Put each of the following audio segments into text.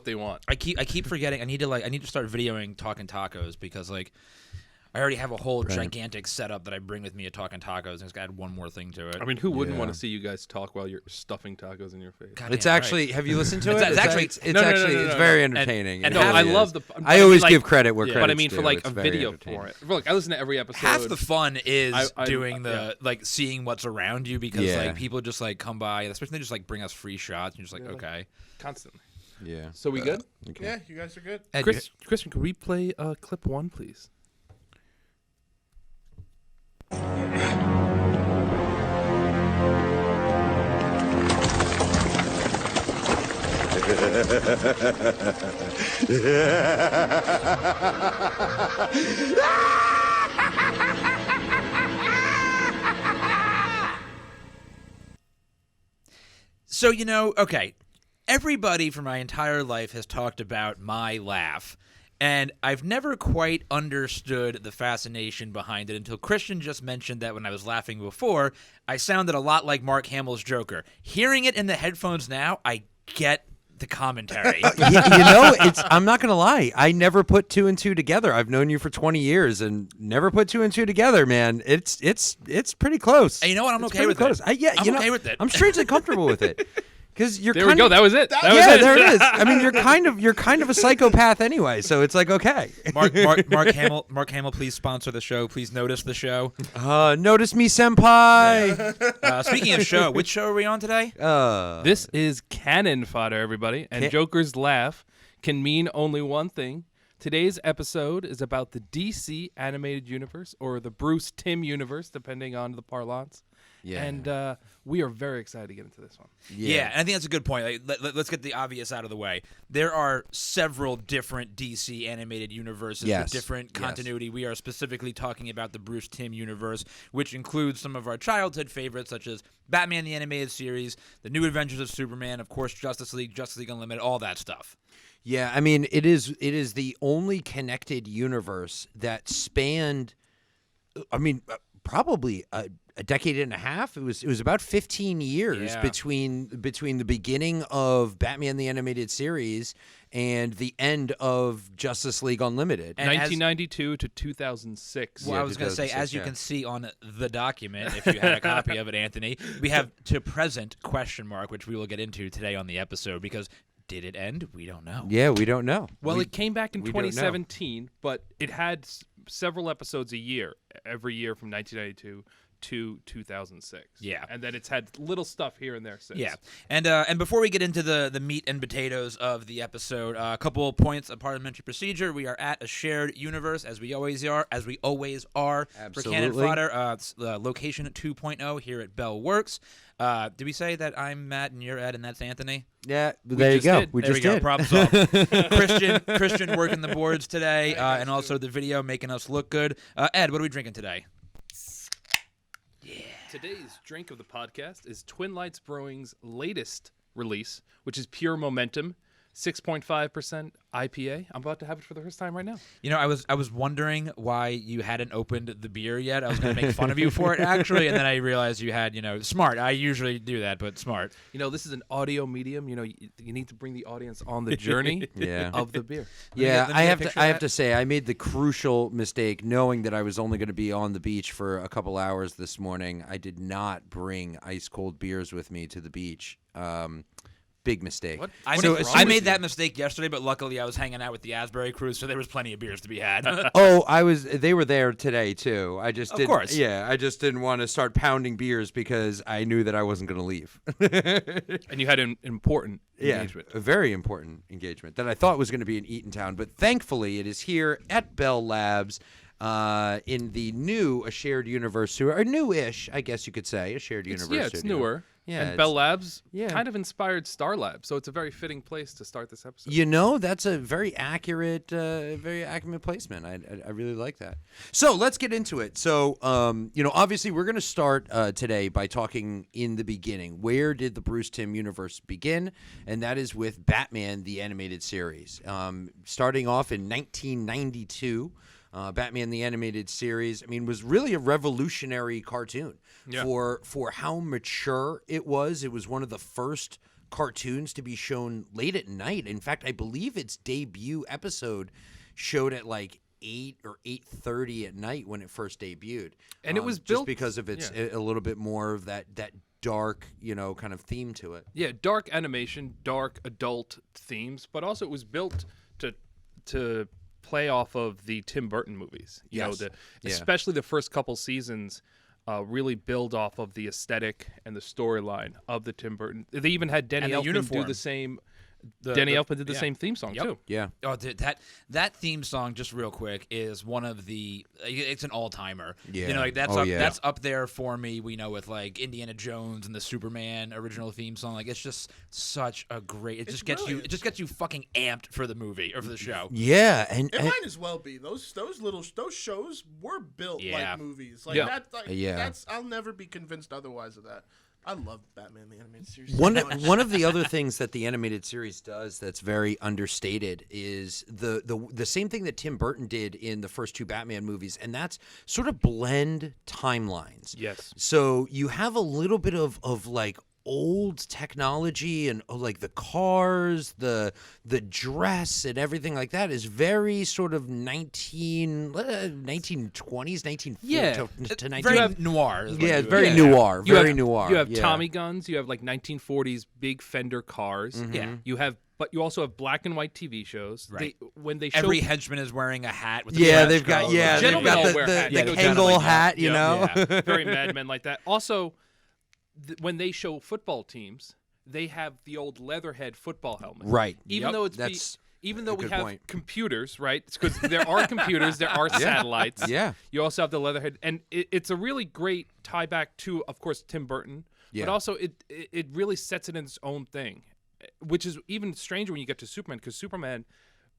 they want. I keep forgetting. I need to start videoing Talking Tacos because like I already have a whole gigantic setup that I bring with me at Talking Tacos. And it's got to add one more thing to it. I mean, who wouldn't want to see you guys talk while you're stuffing tacos in your face? It's actually. Have you listened to it? It's It's very entertaining. And I love the. I always give credit where credit's But I mean, for like due. a It's very video for it. Look, I listen to every episode. Half the fun is doing the like seeing what's around you because like people just like come by, especially they just like bring us free shots and you're just like okay, constantly. Yeah. So we good? Okay. Yeah, you guys are good. Christian, could we play clip 1, please? So okay. Everybody for my entire life has talked about my laugh, and I've never quite understood the fascination behind it until Christian just mentioned that when I was laughing before, I sounded a lot like Mark Hamill's Joker. Hearing it in the headphones now, I get the commentary. I'm not going to lie. I never put 2 and 2 together. I've known you for 20 years and never put 2 and 2 together, man. It's pretty close. And you know what? I'm okay with it. I'm okay with it. I'm strangely comfortable with it. Because there we go. That was it. There it is. I mean, you're kind of a psychopath anyway, so it's like okay. Mark Hamill, please sponsor the show. Please notice the show. Notice me, senpai. Speaking of show, which show are we on today? This is Canon Fodder, everybody, and Joker's laugh can mean only one thing. Today's episode is about the DC animated universe or the Bruce Timm universe, depending on the parlance. Yeah. And we are very excited to get into this one. Yeah, and I think that's a good point. Like, let's get the obvious out of the way. There are several different DC animated universes with different continuity. Yes. We are specifically talking about the Bruce Timm universe, which includes some of our childhood favorites, such as Batman the Animated Series, The New Adventures of Superman, of course, Justice League Unlimited, all that stuff. Yeah, I mean, it is the only connected universe that spanned, probably a decade and a half. It was about 15 years between the beginning of Batman the Animated Series and the end of Justice League Unlimited. And 1992 to 2006. Well, I was going to say, as you can see on the document, if you had a copy of it, Anthony, we have to present ? Which we will get into today on the episode because did it end? We don't know. Yeah, we don't know. Well, it came back in 2017, but it had several episodes a year, every year from 1992 to 2006. Yeah. And then it's had little stuff here and there since. Yeah. And before we get into the meat and potatoes of the episode, a couple points of parliamentary procedure. We are at a shared universe, as we always are, Absolutely. For Canon Fodder, location 2.0 here at Bell Works. Did we say that I'm Matt and you're Ed and that's Anthony? Yeah, there you go. There we go. Problem solved. Christian working the boards today, and also the video making us look good. Ed, what are we drinking today? Today's drink of the podcast is Twin Lights Brewing's latest release, which is Pure Momentum, 6.5% IPA. I'm about to have it for the first time right now. You know, I was wondering why you hadn't opened the beer yet. I was going to make fun of you for it, actually, and then I realized you had, smart. I usually do that, but smart. This is an audio medium. You need to bring the audience on the journey of the beer. Yeah, I have to say, I made the crucial mistake knowing that I was only going to be on the beach for a couple hours this morning. I did not bring ice cold beers with me to the beach. Big mistake. What? I made that mistake yesterday, but luckily I was hanging out with the Asbury crew, so there was plenty of beers to be had. They were there today too. I just didn't. Of course. Yeah, I just didn't want to start pounding beers because I knew that I wasn't going to leave. And you had an important engagement. A very important engagement that I thought was going to be in Eatontown, but thankfully it is here at Bell Labs. In the new A Shared Universe, or newish, I guess you could say, A Shared Universe. Yeah, it's newer. Yeah, and Bell Labs kind of inspired Star Labs, so it's a very fitting place to start this episode. That's a very accurate placement. I really like that. So let's get into it. So, obviously we're going to start today by talking in the beginning. Where did the Bruce Timm universe begin? And that is with Batman, the Animated Series. Starting off in 1992. Batman the Animated Series, was really a revolutionary cartoon for how mature it was. It was one of the first cartoons to be shown late at night. In fact, I believe its debut episode showed at like 8 or 8:30 at night when it first debuted, and it was just built because of its a little bit more of that dark, kind of theme to it. Yeah, dark animation, dark adult themes, but also it was built to play off of the Tim Burton movies. You know, especially the first couple seasons really build off of the aesthetic and the storyline of the Tim Burton. They even had Danny Elfman do the same. Danny Elfman did the same theme song too. Yeah. Oh, dude, that theme song, just real quick, is one of the. It's an all timer. Yeah. You know, like that's up there for me. We know with like Indiana Jones and the Superman original theme song. Like it's just such a great. It just gets you fucking amped for the movie or for the show. Yeah, and it might as well be those shows were built like movies. Like that's I'll never be convinced otherwise of that. I love Batman the Animated Series. One of the other things that the animated series does that's very understated is the same thing that Tim Burton did in the first two Batman movies, and that's sort of blend timelines. Yes. So you have a little bit of like old technology and like the cars, the dress and everything like that is very sort of 1920s, 1940s to 19 very noir. Yeah, very noir. Very noir. You have Tommy guns. You have like 1940s big Fender cars. Mm-hmm. Yeah. But you also have black and white TV shows. Right. When they show Every henchman is wearing a hat with they've got Gentlemen all wear hats. the They go Kangol like hat, that. you know. Yeah. Very Mad Men like that. Also, when they show football teams, they have the old Leatherhead football helmet. Right. Even though even though we have computers, right? Because there are computers, there are satellites. Yeah. You also have the Leatherhead, and it's a really great tie back to, of course, Tim Burton. Yeah. But also, it really sets it in its own thing, which is even stranger when you get to Superman, because Superman.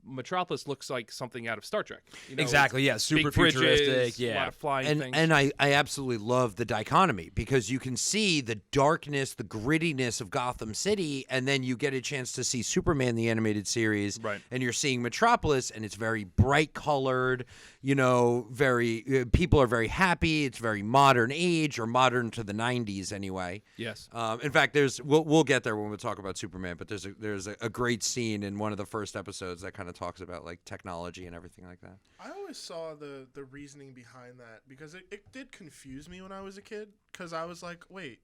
Metropolis looks like something out of Star Trek. You know, exactly, yeah, super big bridges, futuristic, a lot of flying things. And I absolutely love the dichotomy because you can see the darkness, the grittiness of Gotham City, and then you get a chance to see Superman the animated series, right. And you're seeing Metropolis, and it's very bright colored. Very people are very happy. It's very modern age or modern to the 90s anyway. Yes. In fact, we'll get there when we talk about Superman, but there's a great scene in one of the first episodes that kind of talks about like technology and everything like that. I always saw the reasoning behind that because it did confuse me when I was a kid because I was like, wait,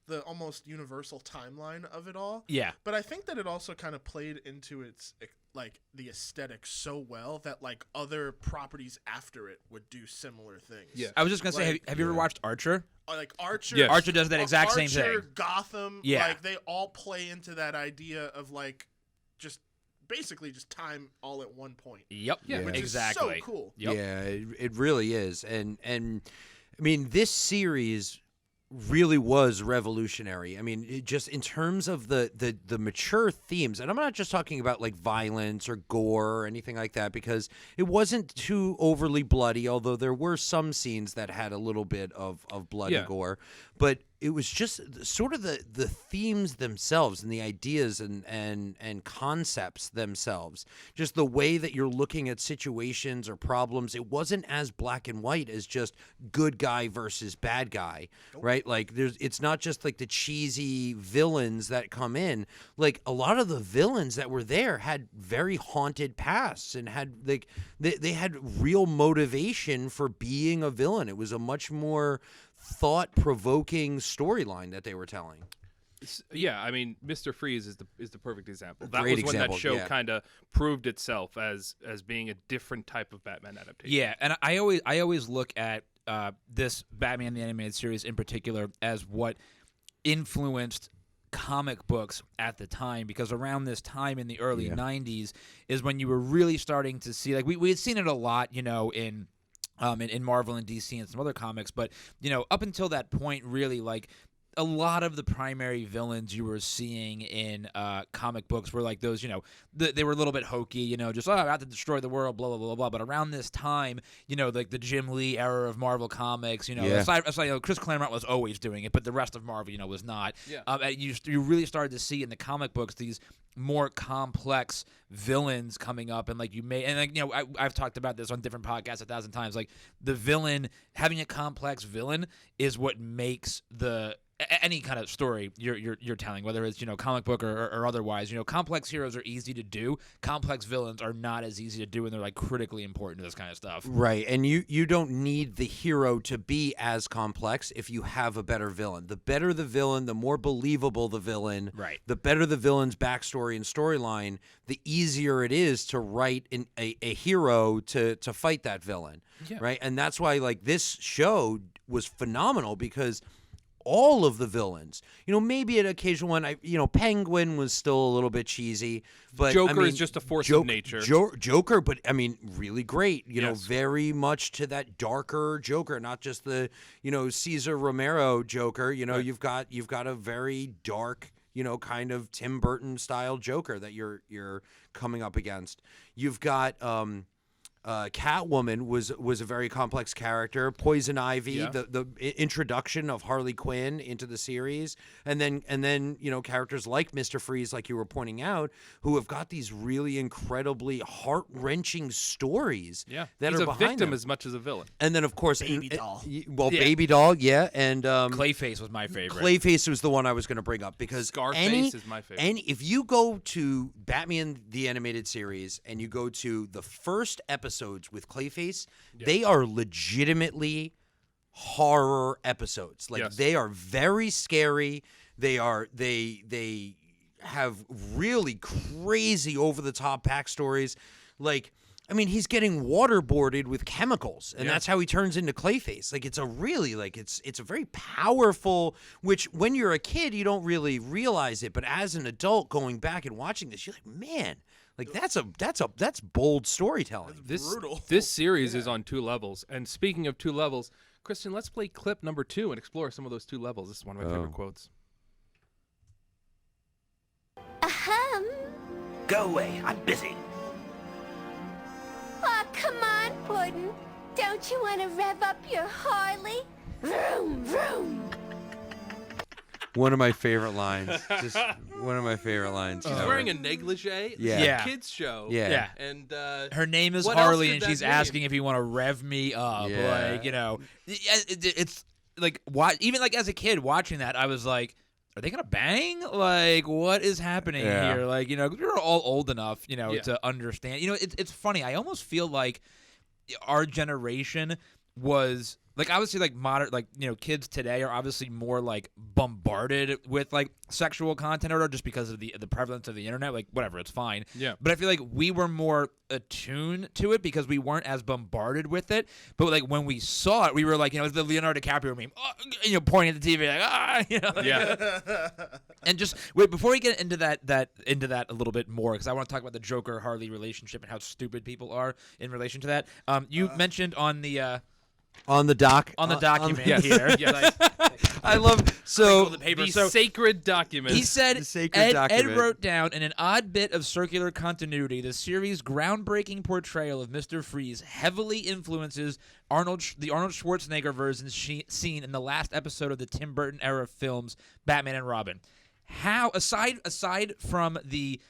the almost universal timeline of it all. Yeah. But I think that it also kind of played into its like the aesthetic so well that like other properties after it would do similar things. Yeah. I was just gonna say, have you ever watched Archer? Like Archer. Yes. Archer does that exact same thing. Gotham. Yeah. Like they all play into that idea of like just basically just time all at one point. Yep. Yeah. Which exactly. is so cool. Yep. Yeah, it really is, and I mean this series really was revolutionary. I mean, just in terms of the mature themes, and I'm not just talking about like violence or gore or anything like that, because it wasn't too overly bloody, although there were some scenes that had a little bit of blood and gore, but it was just sort of the themes themselves and the ideas and concepts themselves. Just the way that you're looking at situations or problems. It wasn't as black and white as just good guy versus bad guy, right? Like it's not just like the cheesy villains that come in. Like a lot of the villains that were there had very haunted pasts and had like they had real motivation for being a villain. It was a much more thought-provoking storyline that they were telling. Yeah, I mean, Mr. Freeze is the perfect example. That Great was when that example, show kind of proved itself as being a different type of Batman adaptation. Yeah, and I always look at this Batman the Animated Series in particular as what influenced comic books at the time, because around this time in the early 90s is when you were really starting to see, like we had seen it a lot, in Marvel and DC and some other comics, but up until that point, really, like a lot of the primary villains you were seeing in comic books were like those, they were a little bit hokey, just I have to destroy the world, blah blah blah blah. But around this time, like the Jim Lee era of Marvel comics, aside, Chris Claremont was always doing it, but the rest of Marvel, was not. Yeah. You really started to see in the comic books these more complex villains coming up, and I've talked about this on different podcasts 1,000 times. Like the villain, having a complex villain is what makes the any kind of story you're telling, whether it's comic book or otherwise. Complex heroes are easy to do. Complex villains are not as easy to do, and they're like critically important to this kind of stuff. Right, and you don't need the hero to be as complex if you have a better villain. The better the villain, the more believable the villain. Right. The better the villain's backstory and storyline, the easier it is to write a hero to fight that villain. Yeah. Right, and that's why like this show was phenomenal because all of the villains, maybe an occasional one. Penguin was still a little bit cheesy, but Joker is just a force of nature. Joker, but I mean, really great. Yes. Very much to that darker Joker, not just the Cesar Romero Joker. Right. You've got a very dark, kind of Tim Burton style Joker that you're coming up against. You've got Catwoman was a very complex character. Poison Ivy, the introduction of Harley Quinn into the series, and then characters like Mr. Freeze, like you were pointing out, who have got these really incredibly heart-wrenching stories. Yeah, that he's are a behind victim them. as much as a villain. And then of course, Baby Doll. Baby Doll, yeah, and Clayface was my favorite. Clayface was the one I was going to bring up because Scarface is my favorite. And if you go to Batman the Animated Series and you go to the first episodes with Clayface, they are legitimately horror episodes. Like Yes. they are very scary. They have really crazy over the top backstories. Like, I mean, he's getting waterboarded with chemicals, and that's how he turns into Clayface. Like, it's a really, it's a very powerful, which when you're a kid, you don't really realize it. But as an adult going back and watching this, you're like, man, like that's bold storytelling. This series is on 2 levels. And speaking of 2 levels, Christian, let's play clip number 2 and explore some of those 2 levels. This is one of my favorite quotes. Go away. I'm busy. Oh, come on, Puddin'. Don't you want to rev up your Harley? Vroom, vroom. One of my favorite lines. Just one of my favorite lines. She's wearing a negligee. This is Yeah. a kids show. Yeah. And Her name is what else Harley, did and that she's mean? asking if you want to rev me up. Yeah. Like, it's like even like as a kid watching that, I was like, are they gonna bang? Like, what is happening here? Like, we're all old enough, to understand. It's funny. I almost feel like our generation was like, obviously, like modern, like kids today are obviously more like bombarded with like sexual content or just because of the prevalence of the internet. Like, whatever, it's fine. Yeah. But I feel like we were more attuned to it because we weren't as bombarded with it. But like when we saw it, we were like, it's the Leonardo DiCaprio meme, pointing at the TV like, yeah. And just wait before we get into that a little bit more, because I want to talk about the Joker Harley relationship and how stupid people are in relation to that. You mentioned on the document here. Yes. I love the paper. The So sacred document. he said The sacred Ed document. wrote down in an odd bit of circular continuity, the series' groundbreaking portrayal of Mr. Freeze heavily influences the Arnold Schwarzenegger version seen in the last episode of the Tim Burton era films Batman and Robin. How aside from the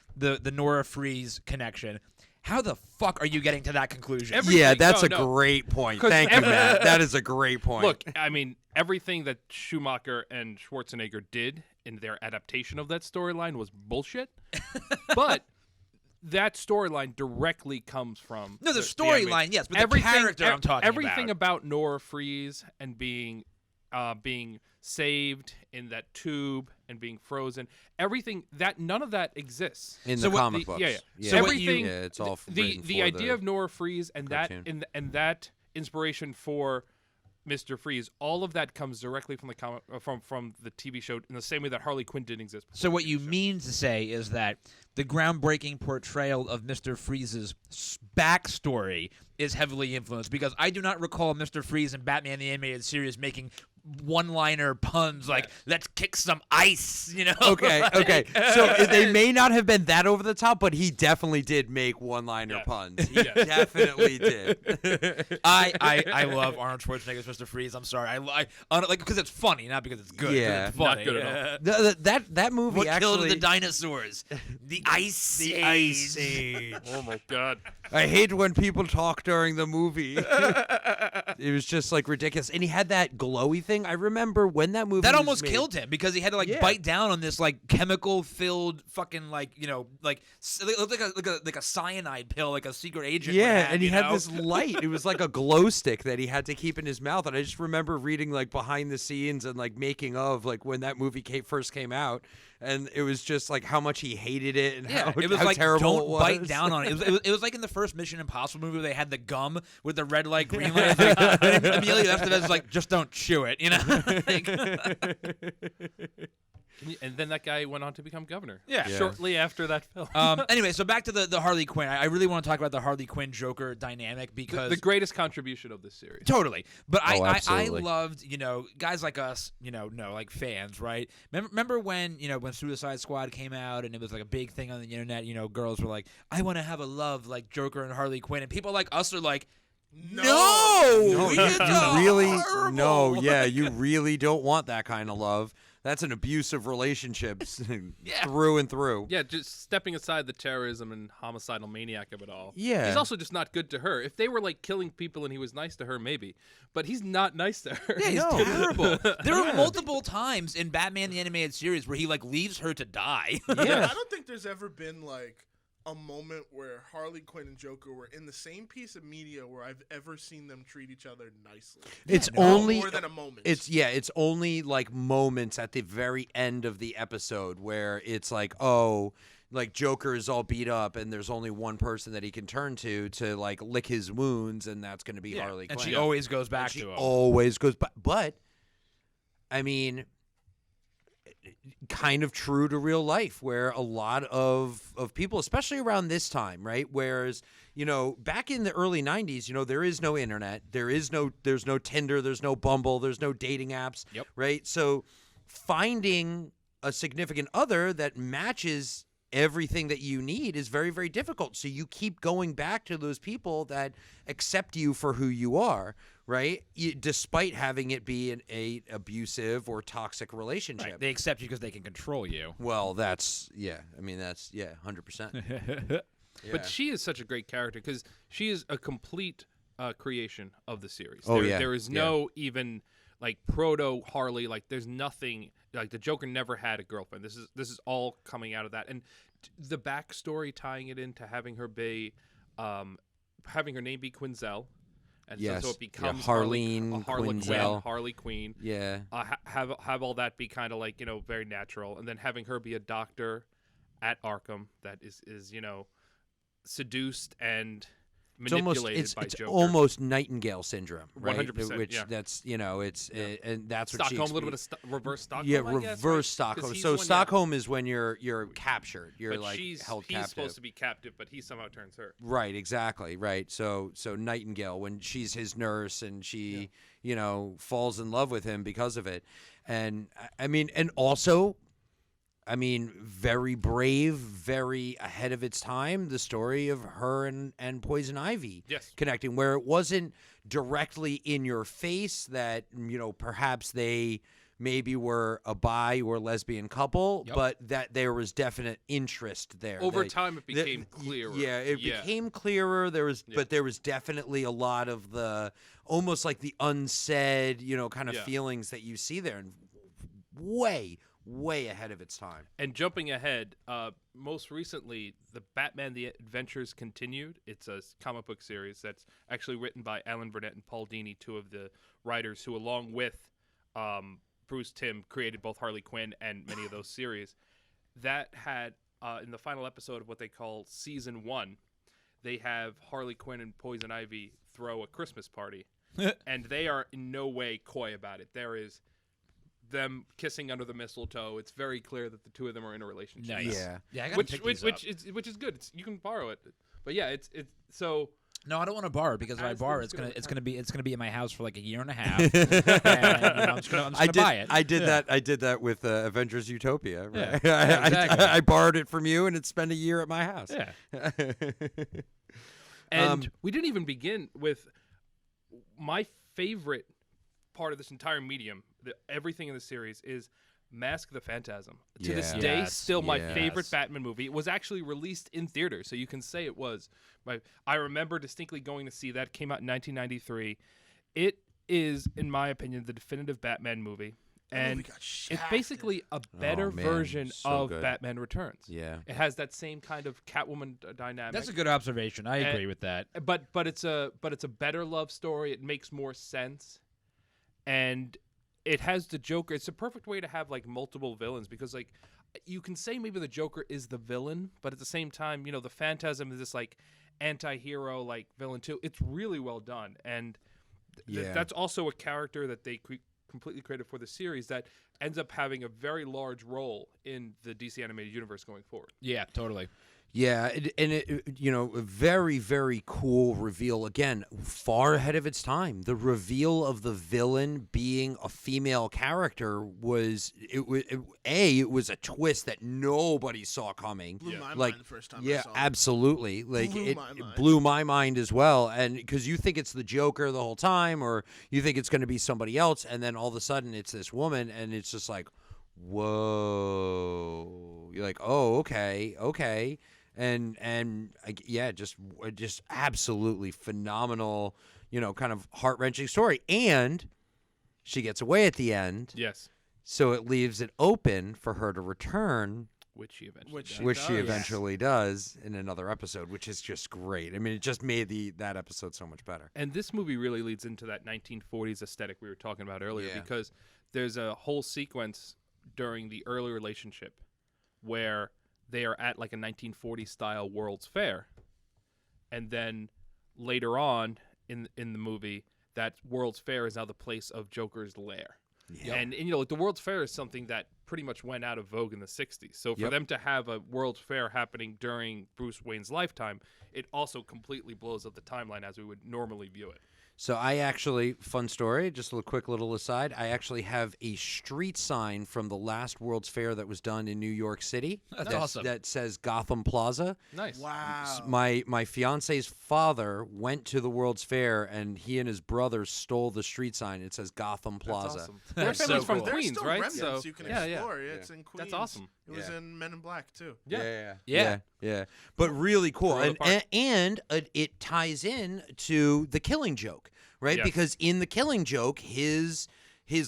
Nora Freeze connection, how the fuck are you getting to that conclusion? Yeah, that's a No. great point. 'Cause Thank you, Matt. That is a great point. Look, I mean, everything that Schumacher and Schwarzenegger did in their adaptation of that storyline was bullshit. But that storyline directly comes from No, the storyline, yes, but the character I'm talking everything about. about Nora Freeze and being saved in that tube and being frozen, everything that none of that exists in so the what comic the- books. yeah, yeah. Yeah. So everything- it's all the written the for idea of Nora Freeze and cartoon. that inspiration for Mr. Freeze, all of that comes directly from the comic from the TV show in the same way that Harley Quinn didn't exist before. So what you mean to say is that the groundbreaking portrayal of Mr. Freeze's backstory is heavily influenced, because I do not recall Mr. Freeze in Batman the Animated Series making one-liner puns like "Let's kick some ice," Okay, Like- okay. So they may not have been that over the top, but he definitely did make one-liner puns. He definitely did. I love Arnold Schwarzenegger's Mr. Freeze. I'm sorry, I like because it's funny, not because it's good. 'cause Yeah. it's funny. Not good at all. That movie What actually. killed the dinosaurs? The ice age. Oh my god. I hate when people talk during the movie. It was just like ridiculous, and he had that glowy thing. thing. I remember when that movie That was almost made- killed him because he had to Yeah. bite down on this chemical-filled fucking it looked like a cyanide pill, like a secret agent. would Yeah, have, and he you had know? this light. It was like a glow stick that he had to keep in his mouth. And I just remember reading behind the scenes and making of when that movie first came out, and it was just how much he hated it and Yeah, how, it was how terrible don't it was. bite down on it. It was like in the first Mission Impossible movie where they had the gum with the red light, green light. And Emilio Estevez was like, just don't chew it, you know? And then that guy went on to become governor. Yeah. Shortly after that film. Anyway, so back to the Harley Quinn. I really want to talk about the Harley Quinn Joker dynamic because the greatest contribution of this series. totally. But Oh, I absolutely. loved, guys like us, fans, right? Remember when, when Suicide Squad came out and it was like a big thing on the internet, girls were like, I want to have a love like Joker and Harley Quinn. And people like us are like, no, No, it's you really horrible. no, yeah, you really don't want that kind of love. That's an abusive relationships through and through. Yeah, just stepping aside the terrorism and homicidal maniac of it all. Yeah. He's also just not good to her. If they were killing people and he was nice to her, maybe. But he's not nice to her. Yeah, he's No. terrible. There are multiple times in Batman the Animated Series where he leaves her to die. Yeah. I don't think there's ever been a moment where Harley Quinn and Joker were in the same piece of media where I've ever seen them treat each other nicely. It's No only more than a moment. It's only moments at the very end of the episode where it's Joker is all beat up and there's only one person that he can turn to lick his wounds, and that's going to be Harley and Quinn. she always goes back She to him. always goes back. But I mean, kind of true to real life, where a lot of people, especially around this time, right? Whereas, back in the early 90s, there is no internet, there's no Tinder, there's no Bumble, there's no dating apps, Yep. right? So finding a significant other that matches everything that you need is very, very difficult. So you keep going back to those people that accept you for who you are, right? Despite having it be an abusive or toxic relationship. Right. They accept you because they can control you. Well, that's 100%. But she is such a great character because she is a complete creation of the series. Oh, there, yeah. There is no even proto Harley. There's nothing. The Joker never had a girlfriend. This is all coming out of that, and the backstory tying it into having her be, having her name be Quinzel, and Yes. so it Yeah, becomes Harleen Harlequin, Quinzel. Harley Queen. Yeah. Have all that be kind of very natural, and then having her be a doctor at Arkham that is seduced and manipulated by it's Joker. almost Nightingale syndrome, right? 100%, Which yeah. that's and that's what Stockholm, she a little bit of reverse Stockholm. yeah, I guess, reverse right? 'Cause Stockholm. he's So the one, Stockholm is when you're captured. You're but he's he's captive. supposed to be captive, but he somehow turns her. Right, exactly, right. So Nightingale, when she's his nurse and she, falls in love with him because of it. And I mean, and also, very brave, very ahead of its time, the story of her and Poison Ivy Yes. connecting, where it wasn't directly in your face that, perhaps they maybe were a bi or lesbian couple, Yep. but that there was definite interest there. Over They- time, it became clearer. Yeah, it became clearer. But there was definitely a lot of the almost the unsaid, kind of Yeah. feelings that you see there, and way ahead of its time. And jumping ahead, most recently, the Batman: The Adventures Continued. It's a comic book series that's actually written by Alan Burnett and Paul Dini, two of the writers who, along with Bruce Timm, created both Harley Quinn and many of those series. That had, in the final episode of what they call Season 1, they have Harley Quinn and Poison Ivy throw a Christmas party. And they are in no way coy about it. There is them kissing under the mistletoe. It's very clear that the two of them are in a relationship. Nice. Yeah. Yeah, I gotta Which pick these up. which is good. You can borrow it. But yeah, it's so No, I don't want to borrow it because if I As borrow things it, go. it's gonna be in my house for a year and a half. And, I'm just gonna buy it. I did Yeah. that. I did that with Avengers Utopia. Right? Yeah, exactly. I borrowed it from you, and it spent a year at my house. Yeah. And we didn't even begin with my favorite part of this entire medium, everything in the series, is Mask the Phantasm. To this Yeah. day, Yes, still my yes. favorite Batman movie. It was actually released in theaters, so you can say it was. I remember distinctly going to see that. Came out in 1993. It is, in my opinion, the definitive Batman movie. And movie got it's shafted. basically a better man, version so of good. Batman Returns. Yeah. It has that same kind of Catwoman dynamic. That's a good observation. I agree with that. But it's a better love story. It makes more sense, and it has the Joker. It's a perfect way to have like multiple villains because like you can say maybe the Joker is the villain, but at the same time, you know, the Phantasm is this like anti-hero like villain too. It's really well done, and that's also a character that they completely created for the series that ends up having a very large role in the DC animated universe going forward. Yeah, totally. Yeah, you know, a very, very cool reveal. Again, far ahead of its time. The reveal of the villain being a female character was it was a twist that nobody saw coming. Blew my like, mind the first time yeah, I saw it. absolutely. Like Blew it my mind. blew my mind as well. And because you think it's the Joker the whole time, or you think it's going to be somebody else, and then all of a sudden it's this woman, and it's just like, whoa. You're like, oh, okay. And yeah, just absolutely phenomenal, you know, kind of heart-wrenching story. And she gets away at the end. Yes, So it leaves it open for her to return, which she eventually Which does. she which she does. eventually does in another episode, which is just great. I mean, it just made that episode so much better. And this movie really leads into that 1940s aesthetic we were talking about earlier Yeah. because there's a whole sequence during the early relationship where they are at like a 1940 style World's Fair, and then later on in the movie, that World's Fair is now the place of Joker's lair. And you know, like the World's Fair is something that pretty much went out of vogue in the 60s. So for them to have a World's Fair happening during Bruce Wayne's lifetime, it also completely blows up the timeline as we would normally view it. So I actually, fun story, just a quick little aside, I actually have a street sign from the last World's Fair that was done in New York City. That's awesome. That says Gotham Plaza. Nice. Wow. My fiance's father went to the World's Fair, and he and his brother stole the street sign. It says Gotham Plaza. That's awesome. Their That's family's so from cool. There's Queens, still right? remnants So you can yeah, explore. Yeah, it's in Queens. That's awesome. It was Yeah. in Men in Black too. Yeah. Yeah. But really cool, Throw it apart. and it ties in to the Killing Joke, right? Yes. Because in the Killing Joke, his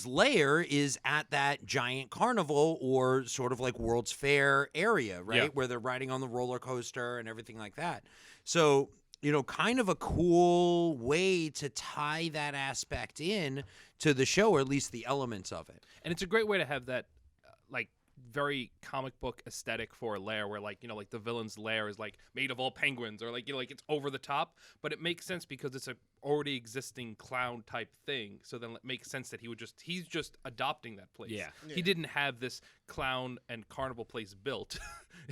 lair is at that giant carnival or sort of like World's Fair area, right? Yeah. Where they're riding on the roller coaster and everything like that. So, you know, kind of a cool way to tie that aspect in to the show, or at least the elements of it. And it's a great way to have that, like, very comic book aesthetic for a lair where, like, you know, like the villain's lair is like made of all penguins, or like, you know, like it's over the top, but it makes sense because it's a already existing clown type thing. So then it makes sense that he's just adopting that place. Yeah. He didn't have this clown and carnival place built.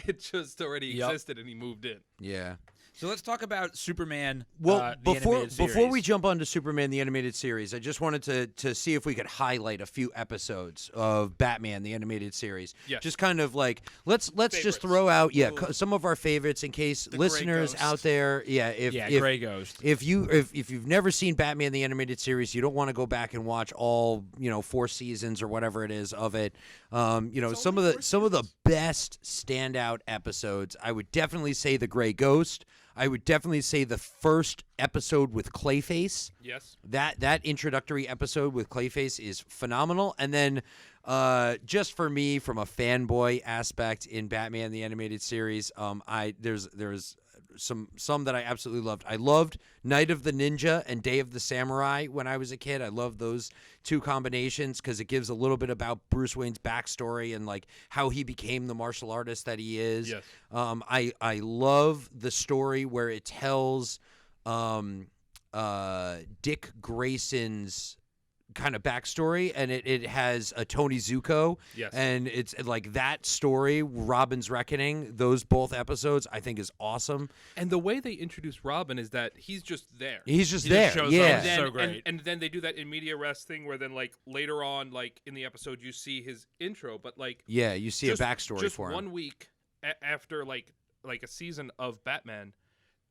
It just already Yep. existed and he moved in. Yeah. So let's talk about Superman. Well, the before animated we series. jump on to Superman the Animated Series, I just wanted to see if we could highlight a few episodes of Batman the Animated Series. Yes. Just kind of like let's Favorites. just throw out Ooh. some of our favorites in case The listeners Gray Ghost. out there, if Gray Ghost. if you've never seen Batman the Animated Series, you don't want to go back and watch all 4 seasons or whatever it is of it. Some only of 4 the best standout episodes, I would definitely say the Gray Ghost. I would definitely say the first episode with Clayface. Yes. That introductory episode with Clayface is phenomenal. And then just for me, from a fanboy aspect in Batman the Animated Series, there's some that I absolutely loved. I loved Night of the Ninja and Day of the Samurai when I was a kid. I loved those two combinations because it gives a little bit about Bruce Wayne's backstory and like how he became the martial artist that he is. Yes. I love the story where it tells Dick Grayson's kind of backstory, and it has a Tony Zuko. Yes. And it's like that story, Robin's Reckoning, those both episodes I think is awesome. And the way they introduce Robin is that he's just there. He's just He there. just shows yeah. up. And then, So great. And then they do that in media rest thing where then like later on, like in the episode, you see his intro, but like Yeah, you see just, a backstory just for him. 1 week after like a season of Batman,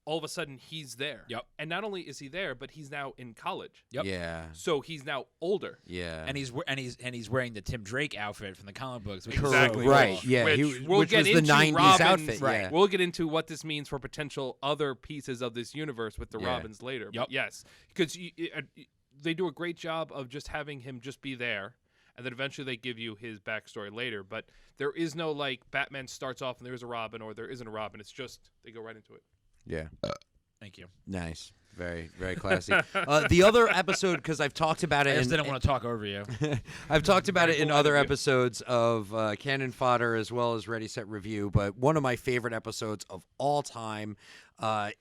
all of a sudden he's there. Yep. And not only is he there, but he's now in college. Yep. Yeah. So he's now older. Yeah. And he's wearing the Tim Drake outfit from the comic books. Which is Exactly. so Right. cool. Yeah. Which we'll which get was the into 90s Robin's, outfit. Right. Yeah. We'll get into what this means for potential other pieces of this universe with the Yeah. Robins later. Yep. But yes, because they do a great job of just having him just be there, and then eventually they give you his backstory later. But there is no like Batman starts off and there is a Robin or there isn't a Robin. It's just they go right into it. Yeah. Thank you. Nice. Very, very classy. The other episode, because I've talked about it. I just didn't want to talk over you. I've talked about it in cool other interview. episodes of Canon Fodder as well as Ready, Set, Review, but one of my favorite episodes of all time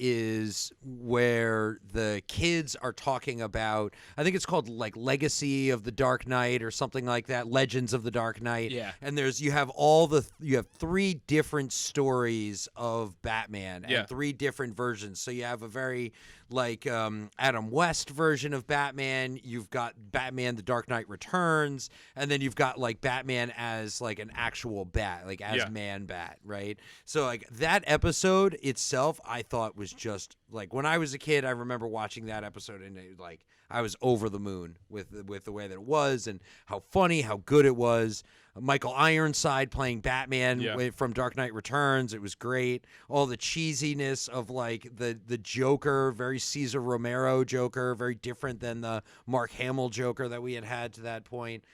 is where the kids are talking about, I think it's called like Legacy of the Dark Knight or something like that, Legends of the Dark Knight. Yeah. And you have 3 different stories of Batman Yeah. and 3 different versions. So you have a very like Adam West version of Batman, you've got Batman the Dark Knight Returns, and then you've got like Batman as like an actual bat, like as Yeah. Man Bat, right? So like that episode itself I thought was just like, when I was a kid I remember watching that episode and like I was over the moon with the way that it was and how funny, how good it was. Michael Ironside playing Batman Yeah. from Dark Knight Returns. It was great. All the cheesiness of like the Joker, very Cesar Romero Joker, very different than the Mark Hamill Joker that we had to that point,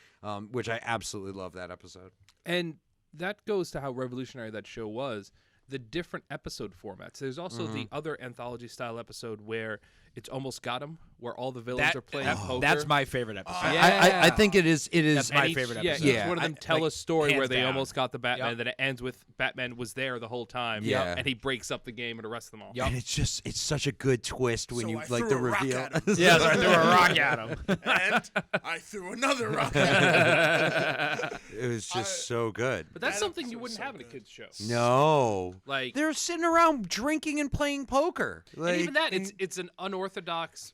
which I absolutely love that episode. And that goes to how revolutionary that show was. The different episode formats. There's also the other anthology style episode where it's Almost Got 'Em, where all the villains are playing poker. That's my favorite episode. Yeah. I think it is. That's my And favorite yeah, episode. each Yeah, one of them I- tell like, a story where hands they down. almost got the Batman, Yep. and then it ends with Batman was there the whole time, Yeah. and he breaks up the game and arrests them all. Yep. And it's such a good twist when So you I like threw the a rock reveal. at him. Yeah, so I threw a rock at him. And I threw another rock at him. It was just so good. But that's That something you episode's wouldn't so have in a good. kids show. No, Like, they're sitting around drinking and playing poker. Like, and even that, it's an unorthodox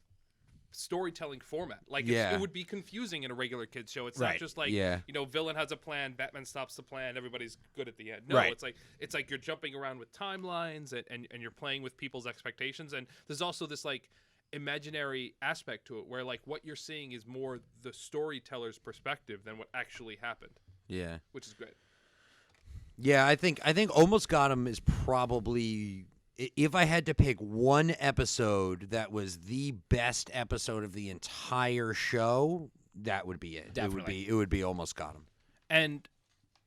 storytelling format. Like, Yeah. it would be confusing in a regular kids show. It's Right. not just like, Yeah. villain has a plan, Batman stops the plan, everybody's good at the end. No, Right. it's like you're jumping around with timelines and you're playing with people's expectations. And there's also this like imaginary aspect to it where like what you're seeing is more the storyteller's perspective than what actually happened, yeah, which is great. yeah. I think Almost Got Him is probably, if I had to pick one episode that was the best episode of the entire show, that would be it. Definitely. It would be Almost Got Him. And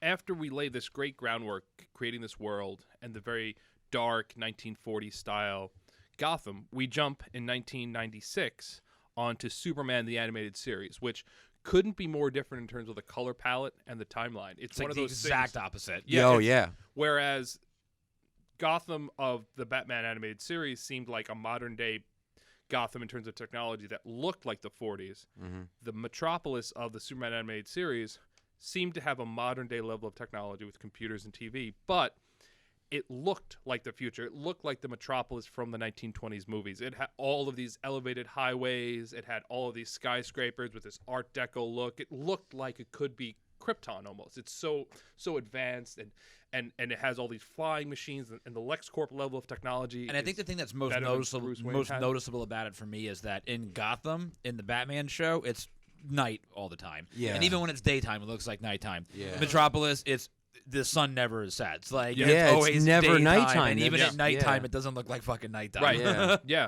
after we lay this great groundwork creating this world and the very dark 1940s style Gotham, we jump in 1996 onto Superman the Animated Series, which couldn't be more different in terms of the color palette and the timeline. It's It's one like of the those exact things, opposite. Yeah, it's- yeah. Whereas Gotham of the Batman Animated Series seemed like a modern day Gotham in terms of technology that looked like the 40s. Mm-hmm. The Metropolis of the Superman Animated Series seemed to have a modern day level of technology with computers and TV, but it looked like the future. It looked like the Metropolis from the 1920s movies. It had all of these elevated highways. It had all of these skyscrapers with this Art Deco look. It looked like it could be Krypton almost. It's so advanced and it has all these flying machines and the LexCorp level of technology. And I think the thing that's most better than noticeable, Bruce Wayne had. noticeable about it for me is that in Gotham, in the Batman show, it's night all the time. Yeah. And even when it's daytime, it looks like nighttime. Yeah. Metropolis, the sun never sets. Like Yeah, it's always never daytime, nighttime. and even It's- at nighttime, yeah. it doesn't look like fucking nighttime. right. Yeah. Yeah.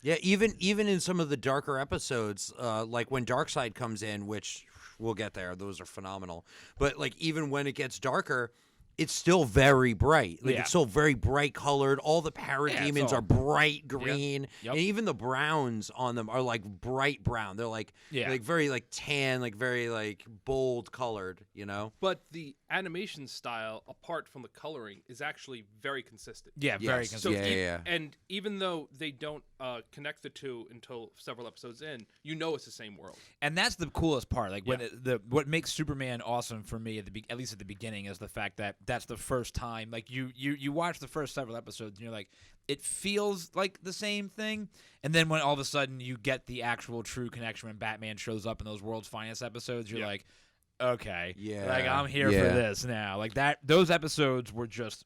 Yeah, even in some of the darker episodes, like when Darkseid comes in, which we'll get there, those are phenomenal. But like even when it gets darker, it's still very bright. Like Yeah. it's still very bright colored. All the parademons it's all- are bright green, Yep. and even the browns on them are like bright brown. They're like Yeah. like very like tan, like very like bold colored. You know? But the animation style, apart from the coloring, is actually very consistent. Yeah, very Yes. consistent. Yeah, yeah. And even though they don't connect the two until several episodes in, you know it's the same world. And that's the coolest part. Like when Yeah. what makes Superman awesome for me at least at the beginning is the fact that that's the first time. Like you watch the first several episodes and you're like, it feels like the same thing. And then when all of a sudden you get the actual true connection when Batman shows up in those World's Finest episodes, you're Yeah. like, okay, Yeah. like I'm here Yeah. for this now. Like that. Those episodes were just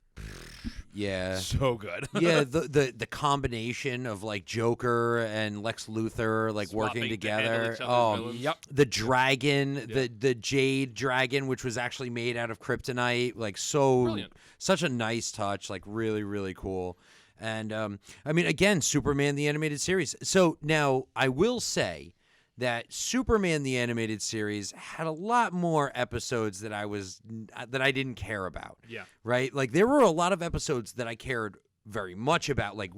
Yeah. so good. Yeah, the combination of like Joker and Lex Luthor like Swapping working to handle together. each other's Oh, villains. Yep. the dragon, the jade dragon, which was actually made out of kryptonite, like Brilliant. such a nice touch, like really really cool. And I mean, again, Superman the animated series. So now I will say that Superman the animated series had a lot more episodes that I didn't care about. Yeah. Right? Like there were a lot of episodes that I cared very much about, like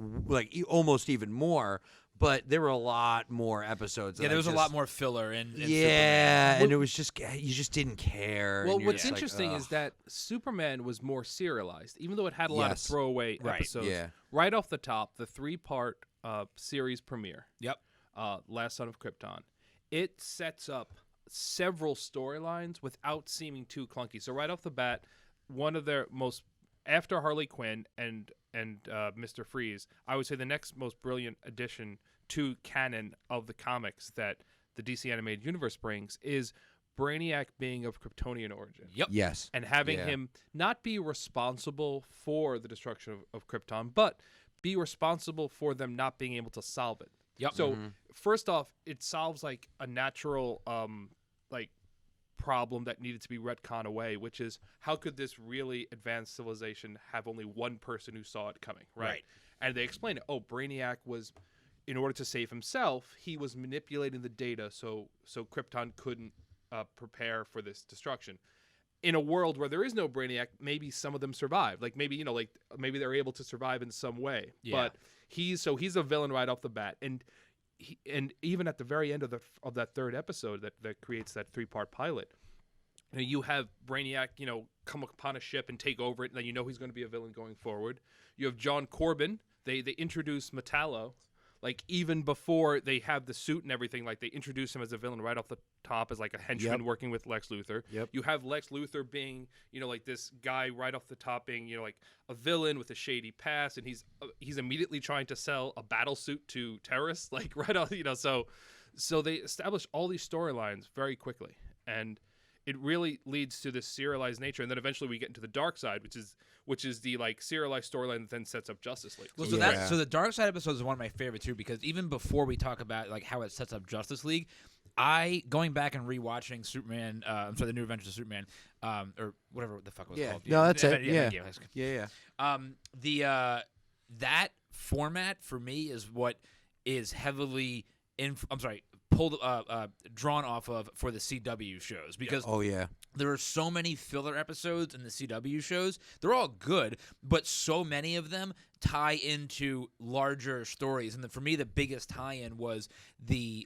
almost even more, but there were a lot more episodes. Yeah, there was a lot more filler in yeah, Superman. and it was just you just didn't care. Well, and you're what's just like, interesting ugh. is that Superman was more serialized, even though it had a lot of Yes. throwaway Right, episodes. yeah. Right off the top, the 3-part series premiere, Yep. Last Son of Krypton, it sets up several storylines without seeming too clunky. So right off the bat, one of their most after Harley Quinn and Mr. Freeze, I would say the next most brilliant addition to canon of the comics that the DC animated universe brings is Brainiac being of Kryptonian origin. Yep. Yes. And having Yeah. him not be responsible for the destruction of Krypton, but be responsible for them not being able to solve it. Yep. So first off, it solves like a natural like problem that needed to be retconned away, which is how could this really advanced civilization have only one person who saw it coming, right? Right. And they explain it. Oh, Brainiac was, in order to save himself, he was manipulating the data so Krypton couldn't prepare for this destruction. In a world where there is no Brainiac, maybe some of them survive. Like maybe maybe they're able to survive in some way. Yeah. But he's a villain right off the bat, and even at the very end of that third episode that creates that 3-part pilot, you have Brainiac, come upon a ship and take over it, and then he's going to be a villain going forward. You have John Corbin. They introduce Metallo, like even before they have the suit and everything. Like they introduce him as a villain right off the top as like a henchman working with Lex Luthor. Yep. You have Lex Luthor being, like this guy right off the top being, like a villain with a shady past, and he's immediately trying to sell a battle suit to terrorists, like right off, so they establish all these storylines very quickly, and it really leads to this serialized nature, and then eventually we get into the dark side, which is the like serialized storyline that then sets up Justice League. Well, Yeah. so the Dark Side episode is one of my favorite too, because even before we talk about like how it sets up Justice League, going back and rewatching Superman, the New Adventures of Superman, or whatever the fuck it was Yeah. called. No, that's it. Yeah. Yeah. Yeah. That format for me is what is heavily pulled drawn off of for the CW shows, because Oh yeah. there are so many filler episodes in the CW shows. They're all good, but so many of them tie into larger stories. And for me, the biggest tie-in was the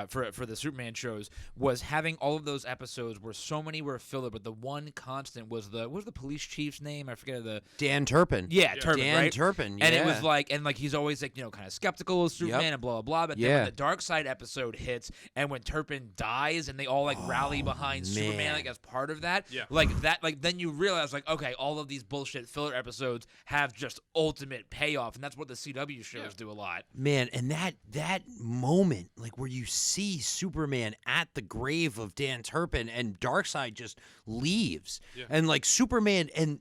for the Superman shows was having all of those episodes where so many were filler, but the one constant was what was the police chief's name? I forget the Dan Turpin. yeah, Turpin, Dan right? Turpin. And it was yeah. like he's always like kind of skeptical of Superman Yep. and blah blah blah. But then Yeah. when the Dark Side episode hits and when Turpin dies and they all like rally behind Superman man. like as part of that, Yeah. then you realize like okay, all of these bullshit filler episodes have just ultimate payoff, and that's what the CW shows do a lot. Man, and that moment, like where you see Superman at the grave of Dan Turpin and Darkseid just leaves, Yeah. and like Superman and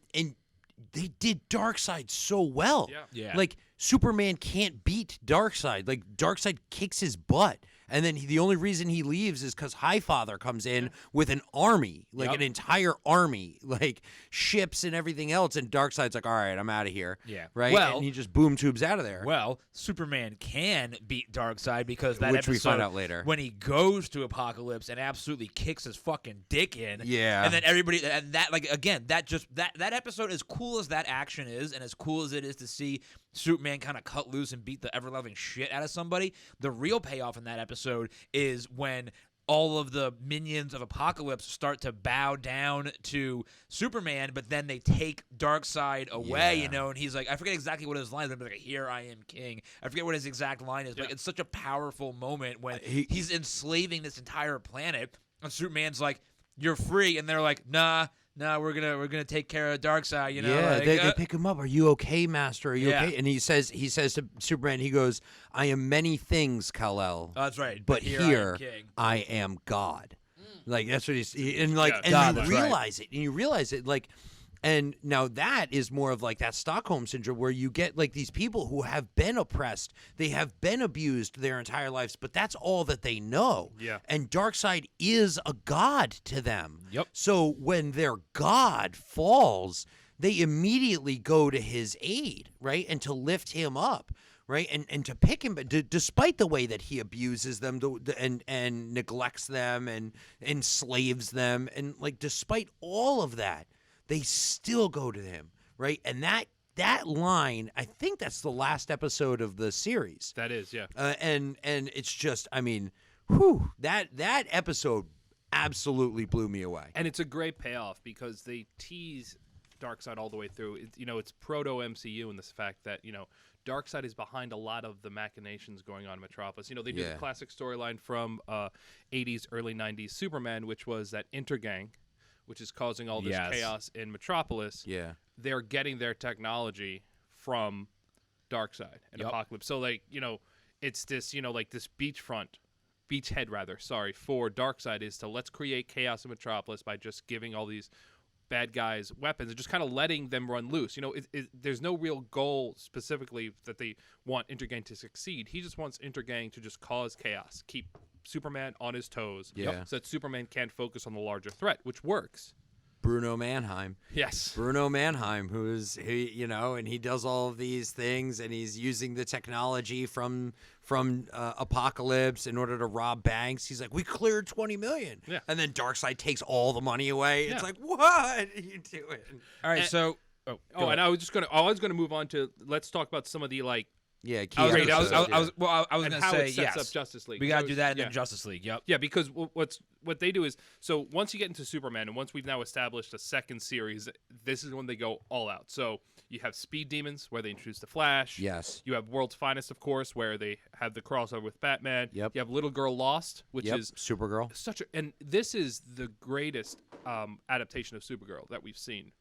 they did Darkseid so well. Yeah. Yeah. Like Superman can't beat Darkseid. Like Darkseid kicks his butt. And then the only reason he leaves is because Highfather comes in with an army, like Yep. an entire army, like ships and everything else. And Darkseid's like, all right, I'm out of here. Yeah. Right? Well- and he just boom tubes out of there. Well, Superman can beat Darkseid because that Which episode we find out later. when he goes to Apocalypse and absolutely kicks his fucking dick in. Yeah. And then everybody and that like again that episode, as cool as that action is and as cool as it is to see Superman kind of cut loose and beat the ever-loving shit out of somebody, the real payoff in that episode is when all of the minions of Apocalypse start to bow down to Superman, but then they take Darkseid away, Yeah. and he's like, I forget exactly what his line is, but like, here I am king. I forget what his exact line is, but Yeah. it's such a powerful moment when he's enslaving this entire planet, and Superman's like, you're free, and they're like, nah, we're gonna take care of Darkseid, Yeah, like, they pick him up. Are you okay, Master? Are you Yeah. okay? And he says to Superman, he goes, I am many things, Kal-El. Oh, that's right. But here I am king. I am God. Like that's what and like Yeah, and God, you that's right. realize it. And you realize it like and now that is more of like that Stockholm syndrome where you get like these people who have been oppressed, they have been abused their entire lives, but that's all that they know. Yeah. And Darkseid is a god to them. Yep. So when their god falls, they immediately go to his aid, right? And to lift him up. right? And to pick him, but despite the way that he abuses them and neglects them and enslaves them, and like despite all of that, they still go to him, right? And that line, I think that's the last episode of the series. That is, yeah. And it's just, I mean, whew, that episode absolutely blew me away. And it's a great payoff because they tease Darkseid all the way through. It's proto MCU in this fact that Darkseid is behind a lot of the machinations going on in Metropolis. They do the classic storyline from 80s, early 90s Superman, which was that Intergang, which is causing all this chaos in Metropolis. Yeah, they're getting their technology from Darkseid and Apocalypse. So it's this like this beachhead for Darkseid is to let's create chaos in Metropolis by just giving all these bad guys weapons and just kind of letting them run loose. There's no real goal specifically that they want Intergang to succeed. He just wants Intergang to just cause chaos, keep Superman on his toes, so that Superman can't focus on the larger threat, which works. Bruno Mannheim. Yes. Bruno Mannheim, and he does all of these things, and he's using the technology from Apocalypse in order to rob banks. He's like, we cleared $20 million. Yeah. And then Darkseid takes all the money away. Yeah. It's like, what are you doing? All right, and I was gonna move on to let's talk about some of the Yeah, I was going and to how say it sets yes. up Justice League. We got to do that in yeah. the Justice League. Yep. Yeah, because what they do is, so once you get into Superman, and once we've now established a second series, this is when they go all out. So you have Speed Demons, where they introduce the Flash. Yes. You have World's Finest, of course, where they have the crossover with Batman. Yep. You have Little Girl Lost, which is Supergirl. and this is the greatest adaptation of Supergirl that we've seen,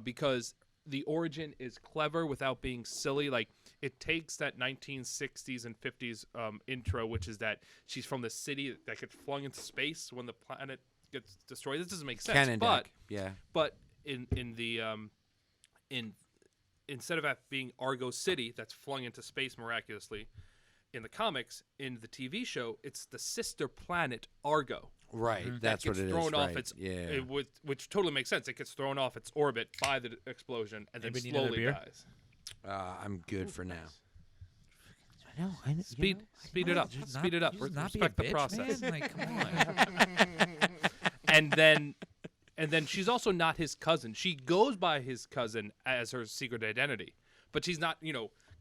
because the origin is clever without being silly. Like, it takes that 1960s and 50s intro, which is that she's from the city that gets flung into space when the planet gets destroyed. This doesn't make sense. Canon but deck. Yeah. but in the instead of that being Argo City that's flung into space miraculously, in the comics, in the TV show, it's the sister planet Argo. Right, that's what it is. Thrown off right. its, yeah. which totally makes sense. It gets thrown off its orbit by the explosion and then Anybody need another slowly beer? dies. I'm good for now. I know. Speed it up. Speed it up. Not Respect be a the bitch, process. Man. Like, come on. And then she's also not his cousin. She goes by his cousin as her secret identity, but she's not,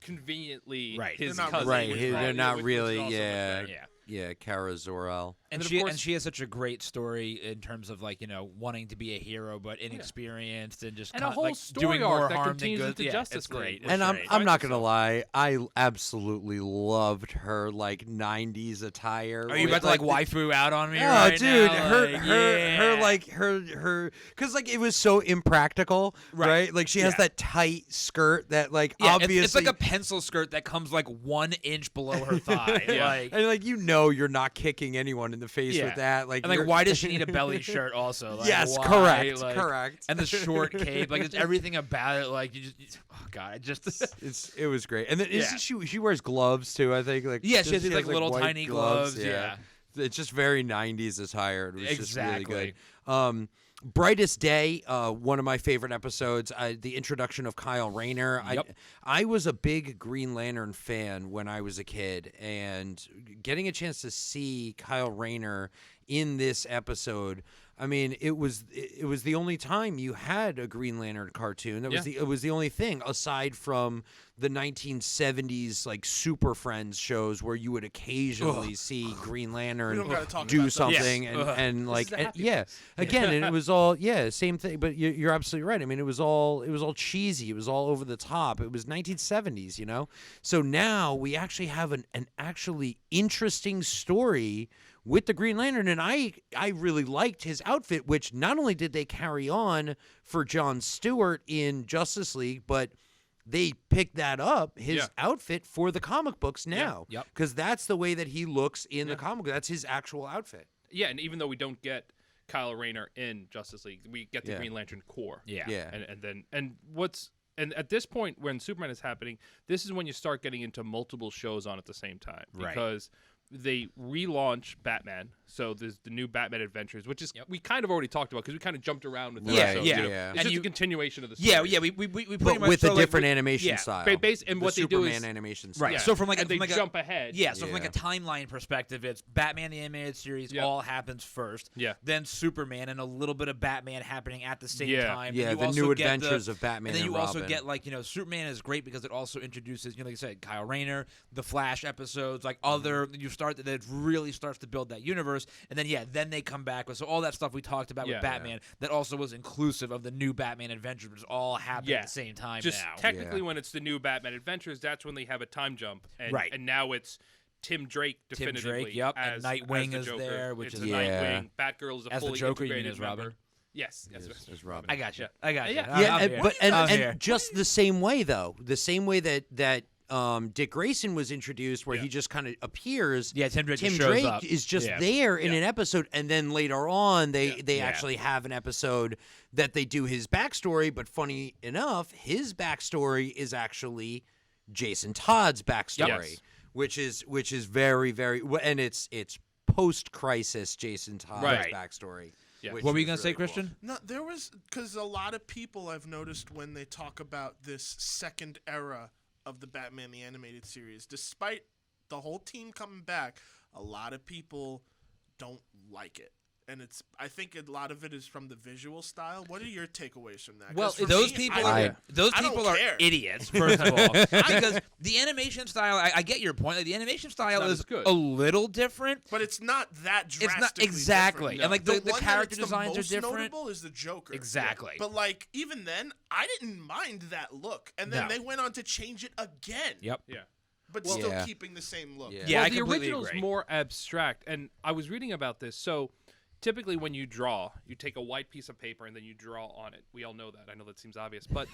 conveniently Right. his They're not cousin. Right, which they're probably- not which really, also yeah. affects- Yeah, Kara Zor-El. And then, of she course- has such a great story in terms of wanting to be a hero but inexperienced and just And a whole story doing more arc that harm than continues good. into Yeah, Justice it's great. League. It's And great. I'm not gonna lie, I absolutely loved her 90s attire. Are you with, about to waifu out on me? Oh, right dude, now? her, because it was so impractical, right? Like she has that tight skirt that obviously it's like a pencil skirt that comes 1 inch below her thigh. and you're not kicking anyone in the face with that. And why does she need a belly shirt also? Yes, why? correct. And the short cape, just everything about it, oh god, it was great. And then isn't she wears gloves too? I think she has these little white tiny gloves. Yeah. It's just very 90s attire. It was just really Exactly. good. Brightest Day, one of my favorite episodes, the introduction of Kyle Rayner. Yep. I was a big Green Lantern fan when I was a kid, and getting a chance to see Kyle Rayner in this episode, I mean, it was the only time you had a Green Lantern cartoon. It was the only thing aside from the 1970s Super Friends shows where you would occasionally see Green Lantern do something and again, and it was all same thing. But you're absolutely right. I mean, it was all cheesy. It was all over the top. It was 1970s, So now we actually have an actually interesting story with the Green Lantern, and I really liked his outfit, which not only did they carry on for Jon Stewart in Justice League, but they picked that up, his outfit, for the comic books now. Yep. Because that's the way that he looks in the comic book. That's his actual outfit. Yeah, and even though we don't get Kyle Rayner in Justice League, we get the Green Lantern Corps. Yeah. And at this point when Superman is happening, this is when you start getting into multiple shows on at the same time. Right. Because they relaunch Batman. So there's the new Batman Adventures, which is we kind of already talked about because we kind of jumped around with the episodes, yeah. you know? Yeah. It's And just you- a continuation of the Yeah, story. yeah. We pretty But much with so, a like, different animation yeah. style. And The what they do Superman is animation style. Right. Yeah. So from and they jump ahead. Yeah, so from like Yeah. a timeline perspective, it's Batman the Animated Series Yep. all happens first. Yeah. Then Superman and a little bit of Batman happening at the same Yeah. time. Yeah, And you the also new get adventures of Batman and then and you also Robin. get like, Superman is great because it also introduces, like I said, Kyle Rayner, the Flash episodes, like other Mm-hmm. you start that it really starts to build that universe. And then then they come back with so all that stuff we talked about Yeah. with Batman that also was inclusive of the new Batman Adventures, which is all happening at the same time Just now. technically, Yeah. when it's the new Batman Adventures, that's when they have a time jump, and Right. and now it's Tim Drake Tim definitively. Drake, yep, and as Nightwing the is Joker. there, which it's is a Yeah. Nightwing. Batgirl is a As the fully Joker, you mean integrated as Robin? member. Yes, yes, As Robin. I got you. Yeah. I got you. Yeah. Yeah, I'm and, here. but I'm here. and just the same way though, the same way that Dick Grayson was introduced, where Yeah. he just kind of appears. Yeah, Tim Drake just Tim shows Drake up. is just Yeah. there in Yeah. an episode, and then later on they Yeah. actually have an episode that they do his backstory. But funny enough, his backstory is actually Jason Todd's backstory, Yes. which is very and it's post crisis Jason Todd's Right. backstory. Yeah. which What were you is gonna say, really cool. Christian? No, there was because a lot of people I've noticed when they talk about this second era of the Batman the Animated Series, despite the whole team coming back, a lot of people don't like it. And I think a lot of it is from the visual style. What are your takeaways from that? 'Cause Well, for those me, people I are don't- those I don't people are care. idiots. First of all, because the animation style, I get your point. Like, the animation style not is as good. a little different. But it's not that It's drastically not exactly, different. and like the one that character it's designs the most are different. Notable is the Joker. Exactly. But like even then, I didn't mind that look, and then No. they went on to change it again. Yep. Yeah. But Well- still Yeah. keeping the same look. Yeah. Yeah, well, I the completely original's agree. more abstract, and I was reading about this. So, typically, when you draw, you take a white piece of paper and then you draw on it. We all know that. I know that seems obvious, but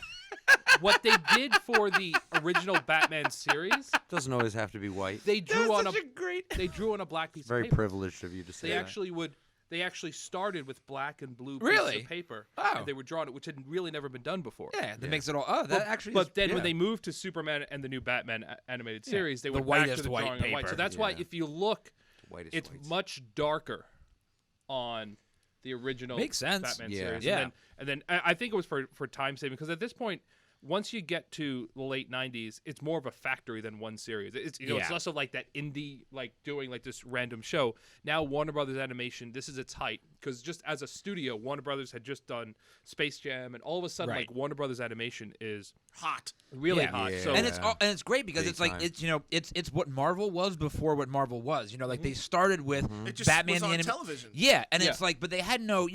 what they did for the original Batman series, Doesn't always have to be white. they drew on Such a great. they drew on a black piece Very of paper. privileged of you to say They that. actually started with black and blue Really? pieces of paper. Oh. And they were drawing it, which had really never been done before. Yeah, that makes it all. Oh, that actually. But is, then yeah. when they moved to Superman and the new Batman animated series, they The went back to whitest the white drawing on white. paper. So that's why Yeah. if you look, Whitest it's whites. much darker on the original Makes sense. Batman Yeah. series. Yeah. And then I think it was for time saving because at this point, once you get to the late '90s, it's more of a factory than one series. It's it's Yeah. less of like that indie like doing like this random show. Now Warner Brothers Animation, this is its height because just as a studio, Warner Brothers had just done Space Jam, and all of a sudden Right. like Warner Brothers Animation is Hot. really Yeah. hot. Yeah. So and it's great because Big it's like time. it's what Marvel was before what Marvel was. Like they started with It just Batman was the on anim- television. Yeah, and Yeah. it's like, but they had no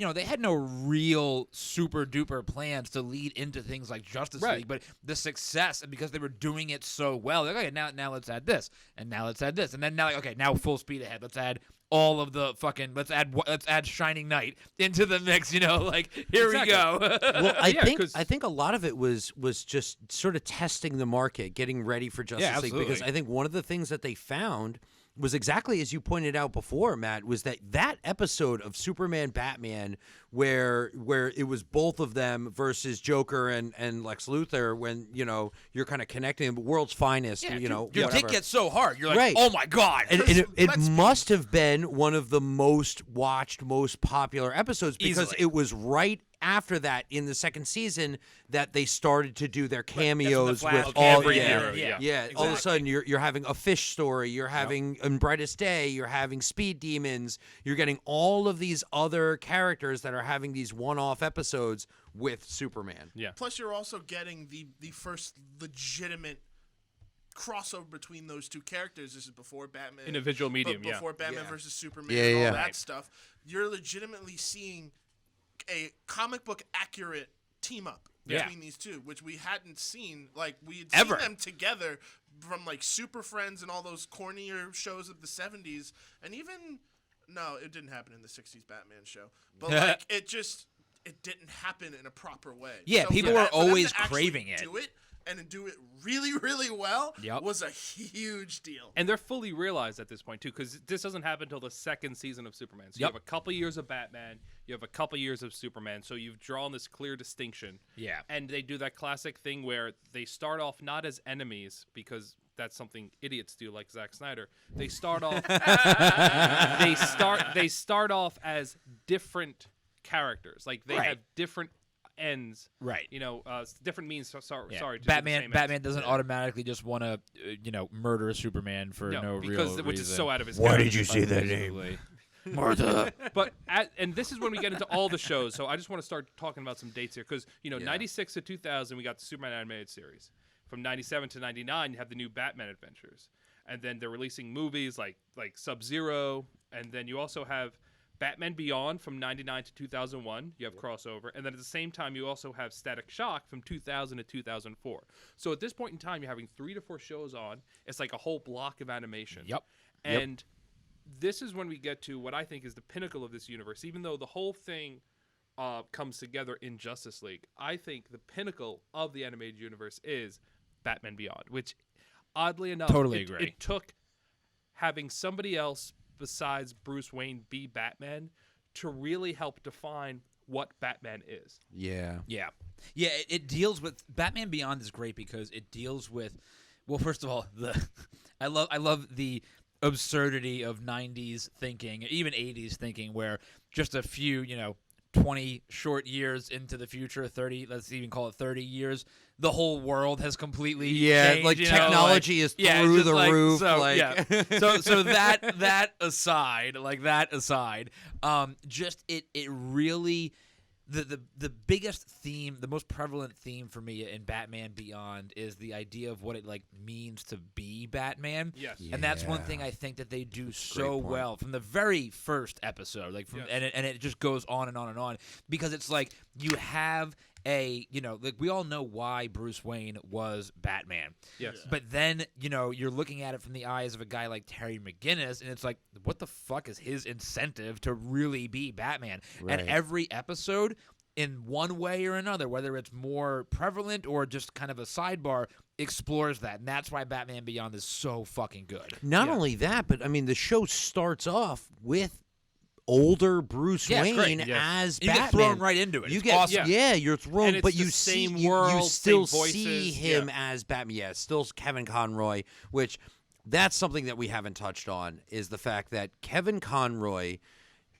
real super duper plans to lead into things like Justice Right. League. But the success, and because they were doing it so well, they're like, okay, now let's add this, and now let's add this, and then now like, okay, now full speed ahead, let's add all of the fucking let's add Shining Knight into the mix. Like here we go. Well, I Yeah, think 'cause- I think a lot of it was just sort of testing the market, getting ready for Justice League. Because absolutely. I think one of the things that they found was exactly as you pointed out before, Matt, was that episode of Superman Batman where it was both of them versus Joker and Lex Luthor when you're kind of connecting them, world's finest, Yeah, your your dick whatever. gets so hard. You're like, Right. oh my god. And Because it let's be- must have been one of the most watched, most popular episodes because Easily. it was right after that in the second season that they started to do their cameos Flash with came all in. yeah, Yeah, yeah. All of a exactly. sudden you're having a fish story, you're having in Brightest Day, you're having Speed Demons, you're getting all of these other characters that are having these one-off episodes with Superman. yeah. Plus, you're also getting the first legitimate crossover between those two characters. This is before Batman. In a visual medium, yeah. Before Batman Yeah. versus Superman Yeah, and all yeah. that Right. stuff. You're legitimately seeing a comic book accurate team up Yeah. between these two, which we hadn't seen. Like, we had Ever. seen them together from, like, Super Friends and all those cornier shows of the 70s. And even... No, it didn't happen in the 60s Batman show. But, like, it just... it didn't happen in a proper way. Yeah, people for were them to always actually craving it. Do it and do it really, really well Yep. was a huge deal. And they're fully realized at this point, too, because this doesn't happen until the second season of Superman. So you Yep. have a couple years of Batman, you have a couple years of Superman, so you've drawn this clear distinction. Yeah. And they do that classic thing where they start off not as enemies, because that's something idiots do, like Zack Snyder. They start off they start off as different characters. Like, they Right. have different ends. Right. You know, different means. Sorry. Yeah. Sorry. to do the Batman. same Batman ends. doesn't automatically just want to, murder Superman for no because real which reason. is so out of his. Why character. did you say that name? Martha. But and this is when we get into all the shows. So I just want to start talking about some dates here because 96 to 2000 we got the Superman animated series. From 97 to 99 you have the new Batman adventures, and then they're releasing movies like Sub-Zero, and then you also have Batman Beyond from 99 to 2001. You have crossover, and then at the same time you also have Static Shock from 2000 to 2004. So at this point in time you're having 3 to 4 shows on. It's like a whole block of animation. Yep. And this is when we get to what I think is the pinnacle of this universe. Even though the whole thing comes together in Justice League, I think the pinnacle of the animated universe is Batman Beyond, which, oddly enough, Totally agree. It took having somebody else besides Bruce Wayne be Batman to really help define what Batman is. Yeah. Yeah. Yeah, it deals with Batman Beyond is great because it deals with, well, first of all, I love the absurdity of 90s thinking, even 80s thinking, where just a few, 20 short years into the future, 30, let's even call it 30 years, the whole world has completely changed, like technology is it's through just the roof. So, like, yeah. so that aside, just it really the biggest theme, the most prevalent theme for me in Batman Beyond is the idea of what it means to be Batman. Yes. And that's one Yeah. thing I think that they do so point. well from the very first episode, Yes. and it just goes on and on and on, because it's like you have we all know why Bruce Wayne was Batman. Yes. But then, you're looking at it from the eyes of a guy like Terry McGinnis, and it's like, what the fuck is his incentive to really be Batman? Right. And every episode, in one way or another, whether it's more prevalent or just kind of a sidebar, explores that. And that's why Batman Beyond is so fucking good. Not only that, but I mean, the show starts off with older Bruce Yeah, it's Wayne great. Yes. as You Batman. get thrown right into it. You It's get awesome. you're thrown, And it's but the you same see you world, still same see voices, him yeah. as Batman. Yeah, still Kevin Conroy, which that's something that we haven't touched on, is the fact that Kevin Conroy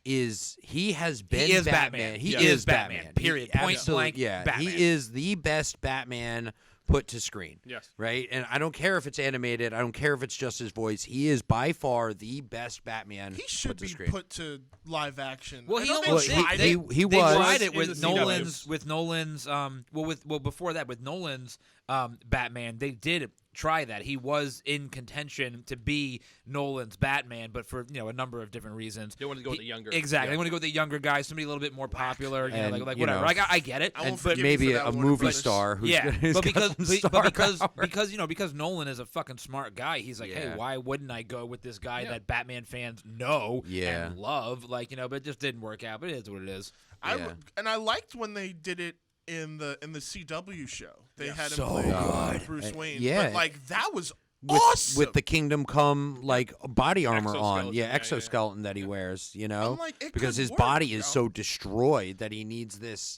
he has been is Batman. Batman. He Yeah. is Batman. Batman. Period. He Point absolutely- blank, yeah, Batman. he is the best Batman put to screen. Yes. Right? And I don't care if it's animated. I don't care if it's just his voice. He is by far the best Batman He should put to be screen. put to live action. Well, I he know almost they Well, tried he- it. he they was tried it in with the Nolan's before that with Nolan's Batman, they did try that. He was in contention to be Nolan's Batman, but for a number of different reasons. They wanted to go with the younger. Exactly. Yeah. They want to go with the younger guy, somebody a little bit more popular, And, like you whatever. know, I get it. I won't And forgive you maybe for that, a Warner movie Brothers. star who's Yeah, who's but got because some but star because power. because Nolan is a fucking smart guy. He's like, hey, Yeah. why wouldn't I go with this guy Yeah. that Batman fans know Yeah. and love? But it just didn't work out. But it is what it is. Yeah. I liked when they did it in the CW show. They had him So play good. Bruce Wayne. yeah. But that was with, awesome. with the Kingdom Come body armor on, Exoskeleton, yeah, yeah. exoskeleton that he wears, I'm like, it because could his work, body is yo. so destroyed that he needs this,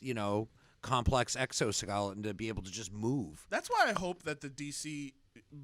complex exoskeleton to be able to just move. That's why I hope that the DC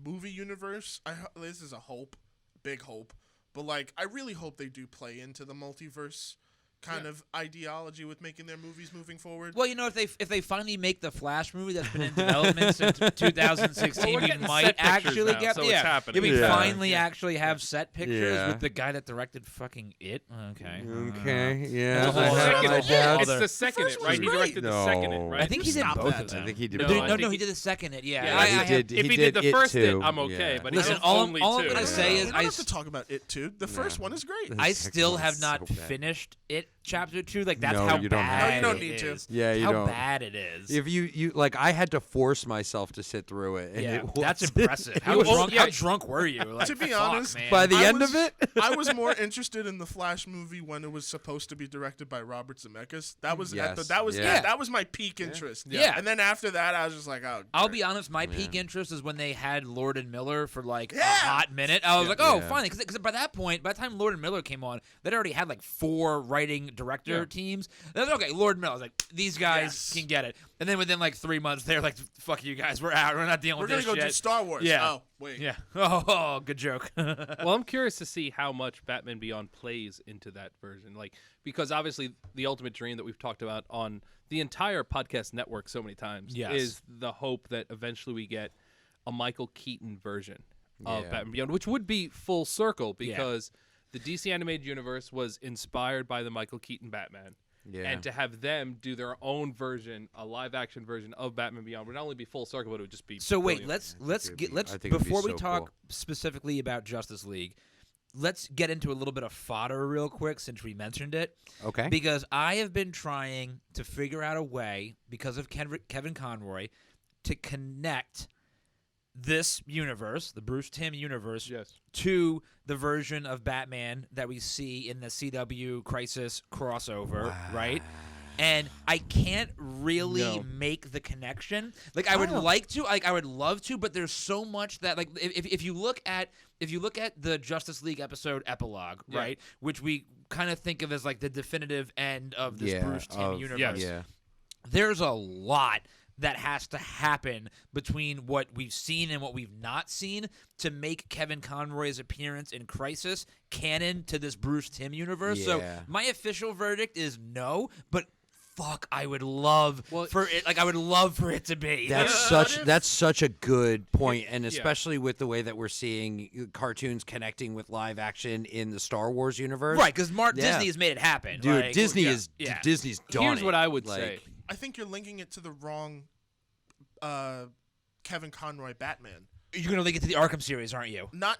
movie universe. This is a hope, big hope, but I really hope they do play into the multiverse kind of ideology with making their movies moving forward. Well, if they finally make the Flash movie that's been in development since 2016, Well, we're we getting might set pictures actually now, get so it's happening. we Yeah. finally actually have set pictures Yeah. with the guy that directed fucking It. Okay. yeah. That's a whole Second other- it. whole It's other- the second first it, one right? was He directed great. the second it, No. right? I think he did Stop both that of them. I think he did. No, both. I No, think he did the second It. Yeah, Yeah, I he have- did. If he did did the It first it, too. I'm okay. Yeah. But Listen, he's all only I'm two. gonna say We is don't have to talk about It too. The first one is great. I Second still one's have not so bad. finished it Chapter 2? Like, that's No, how you don't have bad to. No, you don't it need to. is. Yeah, you how don't. bad it is. If you like, I had to force myself to sit through it, and yeah, it that's wasn't- impressive. it How was- drunk? How drunk were you? Like, To be fuck, honest, man. By the I end was- of it, I was more interested in the Flash movie when it was supposed to be directed by Robert Zemeckis. That was Yes, that was yeah. that was my peak interest. Yeah. And then after that, I was just like, oh. I'll great. be honest, my peak interest is when they had Lord and Miller for like a Yeah. hot minute. I was like, oh, Yeah. finally. Because by that point, by the time Lord and Miller came on, they'd already had like 4 writing director teams. And I was like, okay, Lord and Miller. I was like, these guys Yes. can get it. And then within like 3 months, they're like, fuck you guys, we're out. We're not dealing We're with gonna this go shit. do Star Wars. Yeah. Oh wait. Yeah. Oh, good joke. Well, I'm curious to see how much Batman Beyond plays into that version. Like, because obviously the ultimate dream that we've talked about on the entire podcast network so many times Yes. is the hope that eventually we get a Michael Keaton version of Yeah. Batman Beyond, which would be full circle because the DC animated universe was inspired by the Michael Keaton Batman. Yeah. And to have them do their own version, a live action version of Batman Beyond, would not only be full circle, but it would just be. So wait, brilliant. let's it'd get be- let's I think it'd be before we so talk cool. specifically about Justice League, let's get into a little bit of fodder real quick since we mentioned it. Okay. Because I have been trying to figure out a way, because of Kevin Conroy, to connect this universe, the Bruce Timm universe, Yes. to the version of Batman that we see in the CW Crisis crossover, right? And I can't really No. make the connection. Like I would like to, like I would love to, but there's so much that like if you look at the Justice League episode epilogue, Yeah. right, which we kind of think of as like the definitive end of this Yeah, Bruce Timm of- universe. Yeah. There's a lot that has to happen between what we've seen and what we've not seen to make Kevin Conroy's appearance in Crisis canon to this Bruce Timm universe. So Yeah. my official verdict is no, but fuck, I would love for it. Like I would love for it to be. That's such a good point, and especially with the way that we're seeing cartoons connecting with live action in the Star Wars universe, right, because Yeah. Disney has made it happen. Dude, Like, Disney yeah, is yeah. Disney's done Here's it. what I would Like, say. I think you're linking it to the wrong Kevin Conroy Batman. You're gonna link it to the Arkham series, aren't you? Not.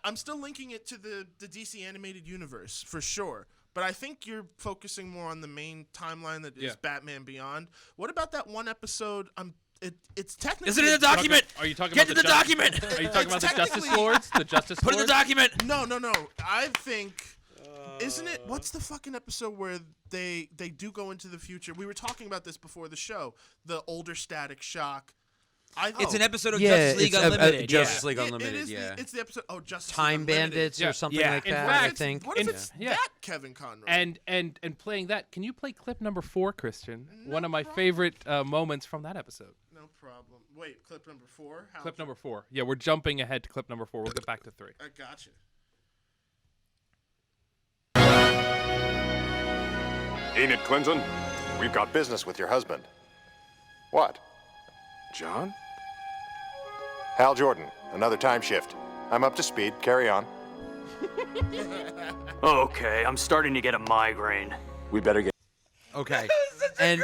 I'm still linking it to the DC animated universe for sure. But I think you're focusing more on the main timeline that is Yeah. Batman Beyond. What about that one episode? It's technically. Is it in the document? Are you talking Get about to the document. Are you talking about the Justice technically- Lords? The Justice Put it in Lords? the document. No. I think. Isn't it? What's the fucking episode where they do go into the future? We were talking about this before the show. The older Static Shock. It's an episode of yeah, Justice League it's Unlimited. Justice yeah. League It Unlimited. is yeah. it's the episode. Oh, Justice Time League Unlimited. Bandits Yeah. or something Yeah. like In that. fact, I think. What if it's Yeah. that Kevin Conroy? And playing that, can you play clip number 4, Christian? One of my favorite moments from that episode. No problem. Wait, clip number 4? Clip number 4. Yeah, we're jumping ahead to clip number 4. We'll get back to 3. I gotcha. Enid Clinton, we've got business with your husband. What? John? Hal Jordan, another time shift. I'm up to speed. Carry on. Okay, I'm starting to get a migraine. We better get. Okay. And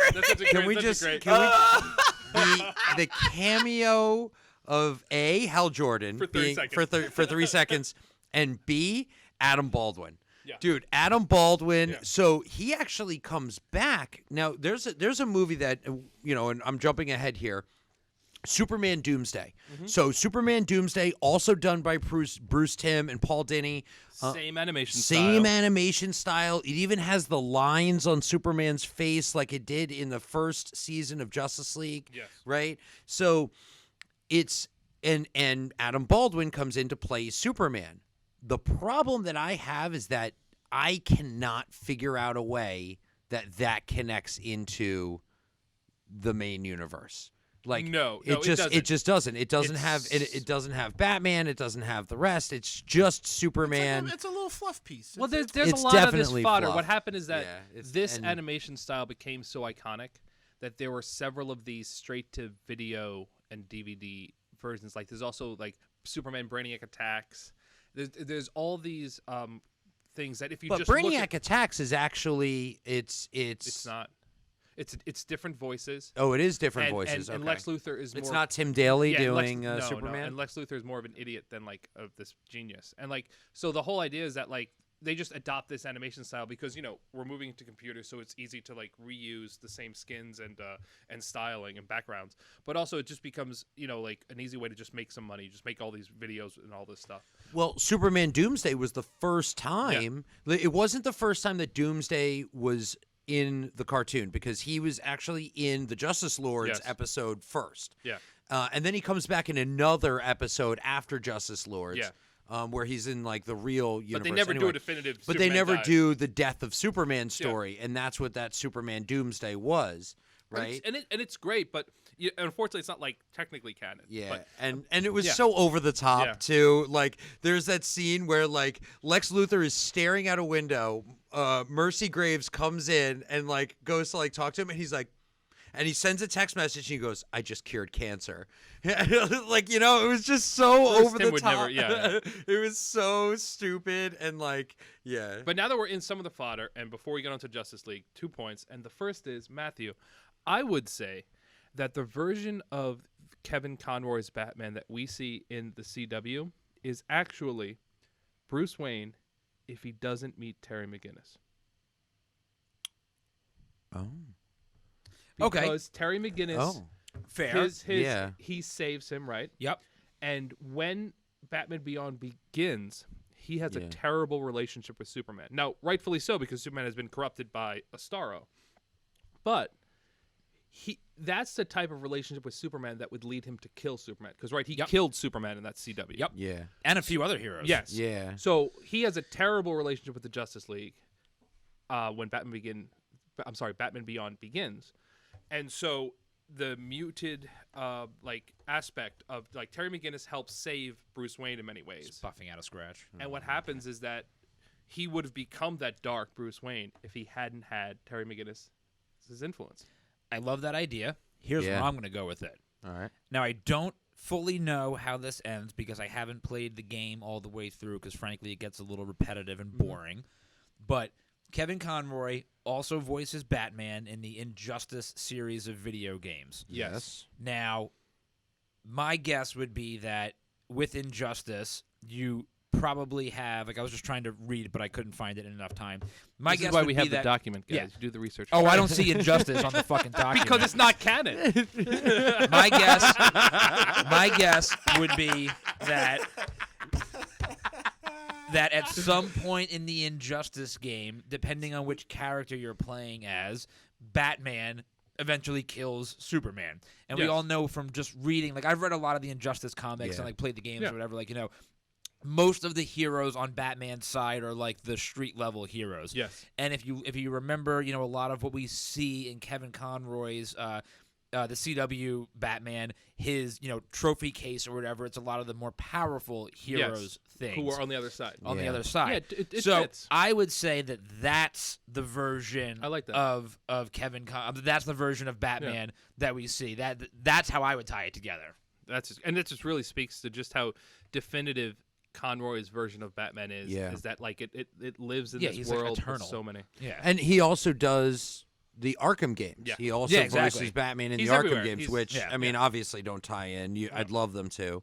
can we just great. the cameo of A, Hal Jordan For 30 being seconds. for 3 seconds, and B, Adam Baldwin. Yeah. Dude, Adam Baldwin. Yeah. So he actually comes back. Now there's a movie that and I'm jumping ahead here. Superman Doomsday. Mm-hmm. So Superman Doomsday, also done by Bruce Timm and Paul Dini. Same animation Same style. animation style. It even has the lines on Superman's face like it did in the first season of Justice League. Yes. Right? So it's and Adam Baldwin comes in to play Superman. The problem that I have is that I cannot figure out a way that connects into the main universe. Like No, it it just doesn't. just doesn't. It doesn't It's- have it doesn't have Batman. It doesn't have the rest. It's just Superman. It's a little fluff piece. Well, It's- there's It's a lot of this definitely fodder. fluff. What happened is that Yeah, it's- this and- animation style became so iconic that there were several of these straight-to-video and DVD versions. Like there's also like Superman Brainiac Attacks. There's all these things that if you But just look Brainiac at, Attacks is actually it's not. It's different voices. Oh, it is different and, voices. And okay. Lex Luthor is It's more. not Tim Daly Yeah, and doing no, Superman. and Lex Luthor is more of an idiot than like of this genius. And like so the whole idea is that like they just adopt this animation style because we're moving to computers, so it's easy to like reuse the same skins and styling and backgrounds. But also it just becomes like an easy way to just make some money, just make all these videos and all this stuff. Well, Superman Doomsday was the first time. It wasn't the first time that Doomsday was in the cartoon because he was actually in the Justice Lords episode first. Yeah. And then he comes back in another episode after Justice Lords. Yeah. Where he's in like the real universe. But they never do a definitive. But Superman they never dies. do the death of Superman story, and that's what that Superman Doomsday was, right? And it's great, but unfortunately, it's not like technically canon. Yeah, But, and it was so over the top Yeah. too. Like there's that scene where like Lex Luthor is staring out a window. Mercy Graves comes in and like goes to like talk to him, and he's like. And he sends a text message and he goes, "I just cured cancer." Like, it was just so Bruce over Timm the would top. never- It was so stupid and like, yeah. But now that we're in some of the fodder, and before we get on to Justice League, 2 points. And the first is, Matthew, I would say that the version of Kevin Conroy's Batman that we see in the CW is actually Bruce Wayne if he doesn't meet Terry McGinnis. Oh. Okay. Because Terry McGinnis, Fair. he saves him, right? Yep. And when Batman Beyond begins, he has a terrible relationship with Superman. Now, rightfully so, because Superman has been corrupted by Astaro. But that's the type of relationship with Superman that would lead him to kill Superman. Because, he killed Superman in that CW. Yep. Yeah. And a few other heroes. Yes. Yeah. So he has a terrible relationship with the Justice League when Batman Beyond begins. And so the muted aspect of Terry McGinnis helps save Bruce Wayne in many ways. Just buffing out a scratch. And what happens is that he would have become that dark Bruce Wayne if he hadn't had Terry McGinnis' influence. I love that idea. Here's where I'm going to go with it. All right. Now, I don't fully know how this ends because I haven't played the game all the way through because, frankly, it gets a little repetitive and boring. But Kevin Conroy also voices Batman in the Injustice series of video games. Yes. Now, my guess would be that with Injustice, you probably have, I was just trying to read it, but I couldn't find it in enough time. My This guess is why would we be have that, the document, guys. Yeah. Do the research. Oh, I don't see Injustice on the fucking document. Because it's not canon. My guess would be that at some point in the Injustice game, depending on which character you're playing as, Batman eventually kills Superman. And we all know from just reading, I've read a lot of the Injustice comics and played the games or whatever, most of the heroes on Batman's side are the street level heroes. Yes. And if you remember, a lot of what we see in Kevin Conroy's the CW Batman, his trophy case or whatever, it's a lot of the more powerful heroes things who are on the other side. On the other side. Yeah, it so fits. I would say that that's the version I like that. of Kevin that's the version of Batman that we see. That's how I would tie it together. And it just really speaks to just how definitive Conroy's version of Batman is. Yeah. Is that it lives in Yeah, this he's world with eternal. so many. Yeah. And he also does the Arkham games. Yeah. He also exactly. voices Batman in He's the Arkham everywhere. games, He's- which, yeah, I mean, obviously don't tie in. I'd love them to.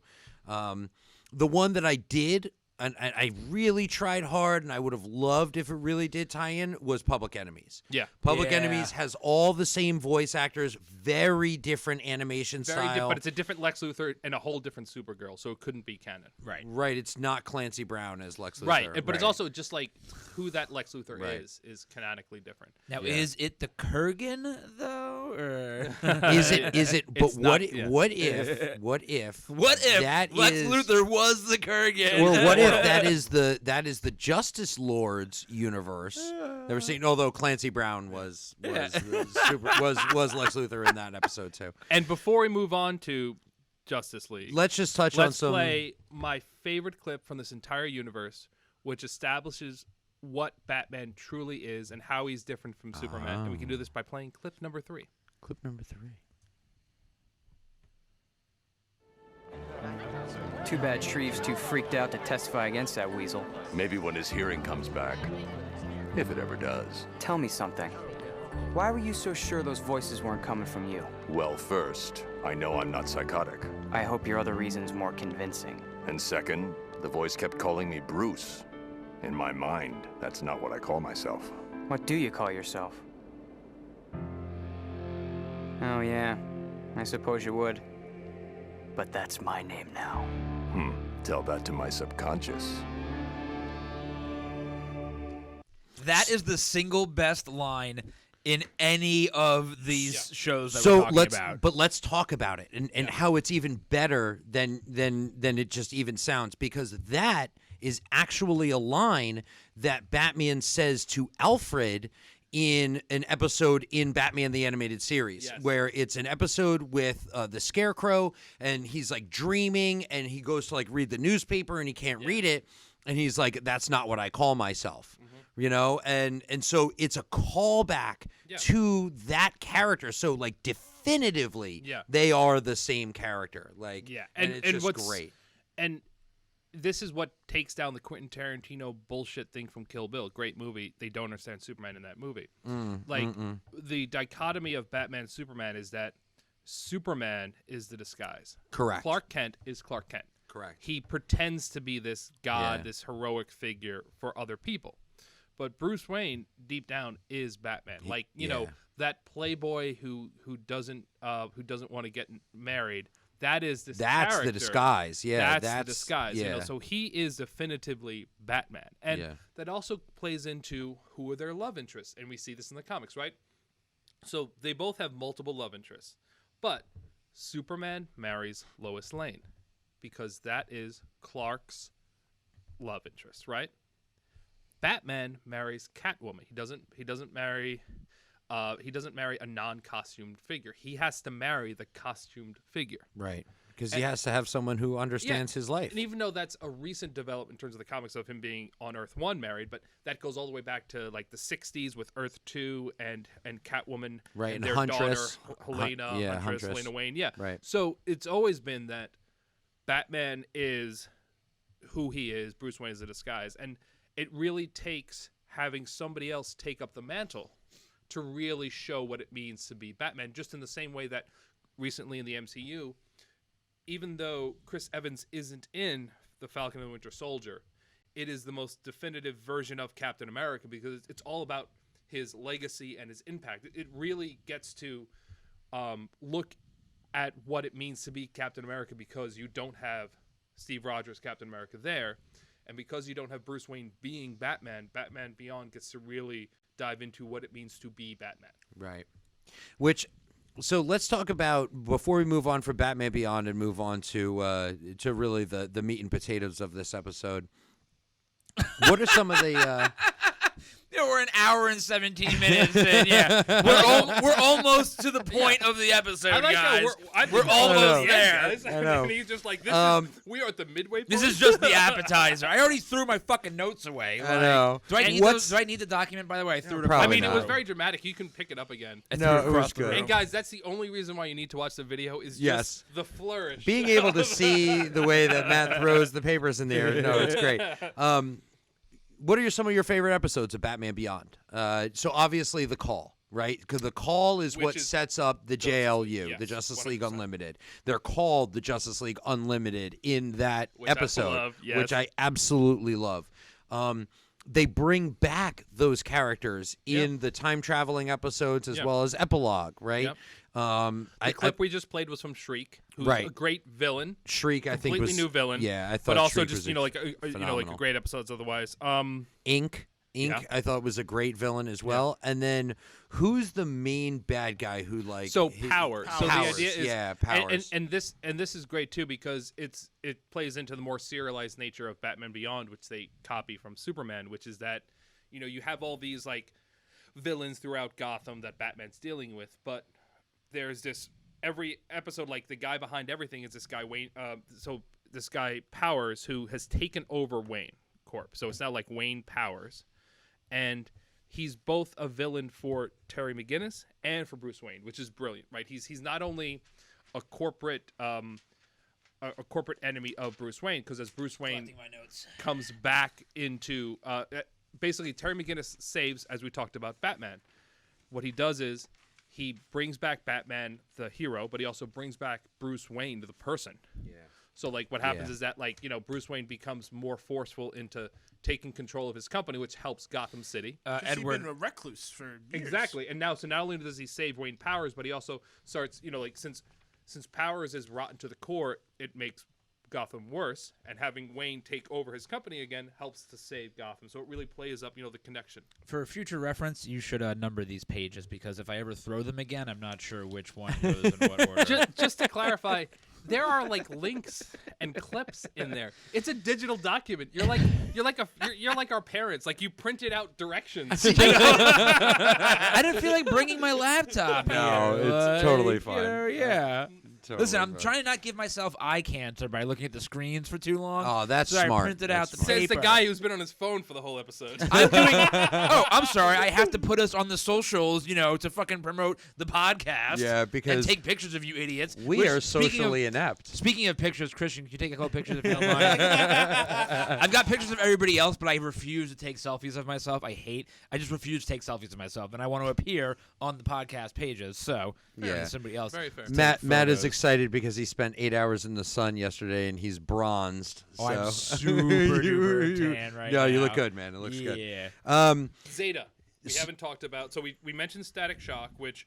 The one that I did, and I really tried hard, and I would have loved if it really did tie in, was Public Enemies. Yeah. Public Yeah. Enemies has all the same voice actors, very different animation style. But it's a different Lex Luthor and a whole different Supergirl, so it couldn't be canon. Right. Right, it's not Clancy Brown as Lex Luthor. Right. But it's also just who that Lex Luthor Right. is canonically different. Now, is it the Kurgan though, or Is it? But It's not- what if? What if that Lex is- Luthor was the Kurgan? Or what if that is the Justice Lords universe that we're seeing? Although Clancy Brown was Lex Luthor in that episode too. And before we move on to Justice League, Let's just touch on let's some. play my favorite clip from this entire universe, which establishes what Batman truly is and how he's different from Superman. And we can do this by playing clip number 3. Clip number 3. Too bad Shreve's too freaked out to testify against that weasel. Maybe when his hearing comes back. If it ever does. Tell me something. Why were you so sure those voices weren't coming from you? Well, first, I know I'm not psychotic. I hope your other reason's more convincing. And second, the voice kept calling me Bruce. In my mind, that's not what I call myself. What do you call yourself? Oh, yeah. I suppose you would. But that's my name now. Tell that to my subconscious. That is the single best line in any of these shows that So we're talking about. But let's talk about it and how it's even better than it just even sounds, because that is actually a line that Batman says to Alfred in an episode in Batman the Animated Series, where it's an episode with the Scarecrow, and he's like dreaming, and he goes to like read the newspaper, and he can't read it, and he's like, "That's not what I call myself," you know, and so it's a callback to that character. So like definitively, they are the same character. Like, and it's just what's great. And this is what takes down the Quentin Tarantino bullshit thing from Kill Bill. Great movie. They don't understand Superman in that movie. The dichotomy of Batman and Superman is that Superman is the disguise. Correct. Clark Kent is Clark Kent. Correct. He pretends to be this god, this heroic figure for other people. But Bruce Wayne, deep down, is Batman. Like, you know, that playboy who doesn't want to get married. That is this That's character. the disguise. Yeah, That's the disguise. Yeah. You know, so he is definitively Batman, and that also plays into who are their love interests, and we see this in the comics, right? So they both have multiple love interests, but Superman marries Lois Lane because that is Clark's love interest, right? Batman marries Catwoman. He doesn't marry a non-costumed figure. He has to marry the costumed figure. Right. Because he has to have someone who understands his life. And even though that's a recent development in terms of the comics of him being on Earth 1 married, but that goes all the way back to like the 60s with Earth 2 and Catwoman and their Huntress. daughter Helena, Huntress, Helena Wayne. Yeah. Right. So it's always been that Batman is who he is, Bruce Wayne is a disguise. And it really takes having somebody else take up the mantle to really show what it means to be Batman, just in the same way that recently in the MCU, even though Chris Evans isn't in The Falcon and the Winter Soldier, it is the most definitive version of Captain America because it's all about his legacy and his impact. It really gets to look at what it means to be Captain America because you don't have Steve Rogers, Captain America there, and because you don't have Bruce Wayne being Batman, Batman Beyond gets to really dive into what it means to be Batman. Right. So let's talk about, before we move on from Batman Beyond and move on to really the meat and potatoes of this episode, what are some of the... We're an hour and 17 minutes in. We're almost to the point of the episode, I like guys. How We're almost there. I know. And he's just like, we are at the midway point. This is just the appetizer. I already threw my fucking notes away. I know. Do I need the document, by the way? I threw it away. I mean, not. it was very dramatic. You can pick it up again. No, it was good. And guys, that's the only reason why you need to watch the video is just the flourish. Being able to see the way that Matt throws the papers in the air. No, it's great. What are some of your favorite episodes of Batman Beyond? So obviously The Call, right? Because The Call is what sets up the JLU, the Justice League 100%. Unlimited. They're called the Justice League Unlimited in that episode, I love, yes. which I absolutely love. They bring back those characters in the time-traveling episodes as well as Epilogue, right? Yep. The clip we just played was from Shriek, who's a great villain. Shriek, I think, completely was new villain. Yeah, I thought. But also Shriek just was like a great episodes otherwise. Ink, I thought was a great villain as well. And then who's the main bad guy who like? So Powers. So the idea is Powers. And this is great too because it plays into the more serialized nature of Batman Beyond, which they copy from Superman, which is that you have all these like villains throughout Gotham that Batman's dealing with, but there's this every episode like the guy behind everything is this guy Wayne. So this guy Powers who has taken over Wayne Corp. So it's now like Wayne Powers, and he's both a villain for Terry McGinnis and for Bruce Wayne, which is brilliant, right? He's not only a corporate enemy of Bruce Wayne because as Bruce Wayne comes back into basically Terry McGinnis saves, as we talked about, Batman. What he does is he brings back Batman, the hero, but he also brings back Bruce Wayne, the person. Yeah. So like what happens is that like Bruce Wayne becomes more forceful into taking control of his company, which helps Gotham City. Edward he's been a recluse for years. Exactly, and now so not only does he save Wayne Powers, but he also starts like since Powers is rotten to the core, it makes Gotham worse, and having Wayne take over his company again helps to save Gotham. So it really plays up the connection. For future reference, you should number these pages, because if I ever throw them again, I'm not sure which one goes in what order. Just to clarify, there are like links and clips in there. It's a digital document. You're like our parents. Like you printed out directions. I didn't feel like bringing my laptop. No, it's totally fine. Yeah. Totally Listen, I'm fine. trying to not give myself eye cancer by looking at the screens for too long. Oh, that's so smart. I printed out the Says paper. the guy who's been on his phone for the whole episode. I'm doing. Oh, I'm sorry. I have to put us on the socials, to fucking promote the podcast. Yeah, because and take pictures of you idiots. We are socially inept. Speaking of pictures, Christian, can you take a couple pictures if you don't mind? I've got pictures of everybody else, but I refuse to take selfies of myself. I just refuse to take selfies of myself, and I want to appear on the podcast pages. So somebody else. Very fair. Matt is excited because he spent 8 hours in the sun yesterday and he's bronzed. Oh, I'm so. super duper tan right now. No, you look good, man. It looks good. Yeah. Zeta. We haven't talked about. So we mentioned Static Shock, which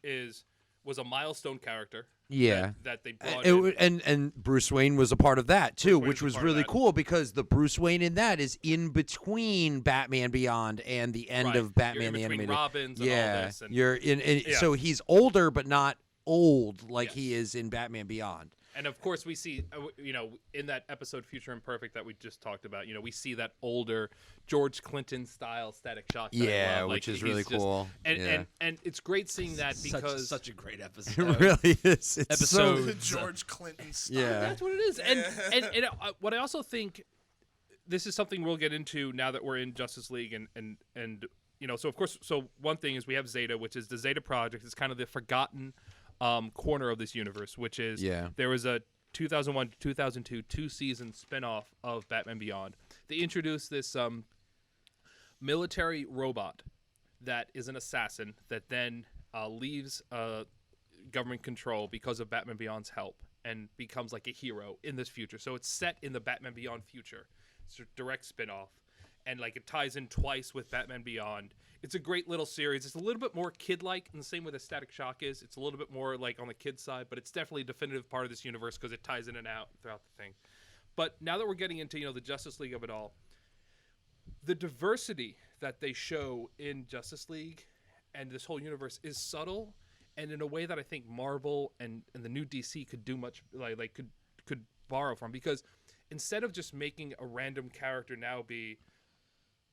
was a milestone character. Yeah. That they brought in. And Bruce Wayne was a part of that too, which was really that. cool because the Bruce Wayne in that is in between Batman Beyond and the end of Batman the between Animated. Robins and all this. And you're in. So he's older, but not old like he is in Batman Beyond. And of course, we see, in that episode "Future Imperfect" that we just talked about, we see that older George Clinton style Static Shock. That which is really cool. And it's great seeing that because such a great episode. It really is. It's Episode The George Clinton style. Yeah. that's what it is. And what I also think, this is something we'll get into now that we're in Justice League, and so of course, so one thing is we have Zeta, which is the Zeta Project. It's kind of the forgotten corner of this universe, which is there was a 2001 to 2002 2-season spinoff of Batman Beyond. They introduced this military robot that is an assassin that then leaves government control because of Batman Beyond's help and becomes like a hero in this future. So it's set in the Batman Beyond future. It's a direct spinoff, and like it ties in twice with Batman Beyond. It's a great little series. It's a little bit more kid-like in the same way that Static Shock is. It's a little bit more like on the kid side, but it's definitely a definitive part of this universe because it ties in and out throughout the thing. But now that we're getting into the Justice League of it all, the diversity that they show in Justice League and this whole universe is subtle, and in a way that I think Marvel and the new DC could do much could borrow from, because instead of just making a random character now be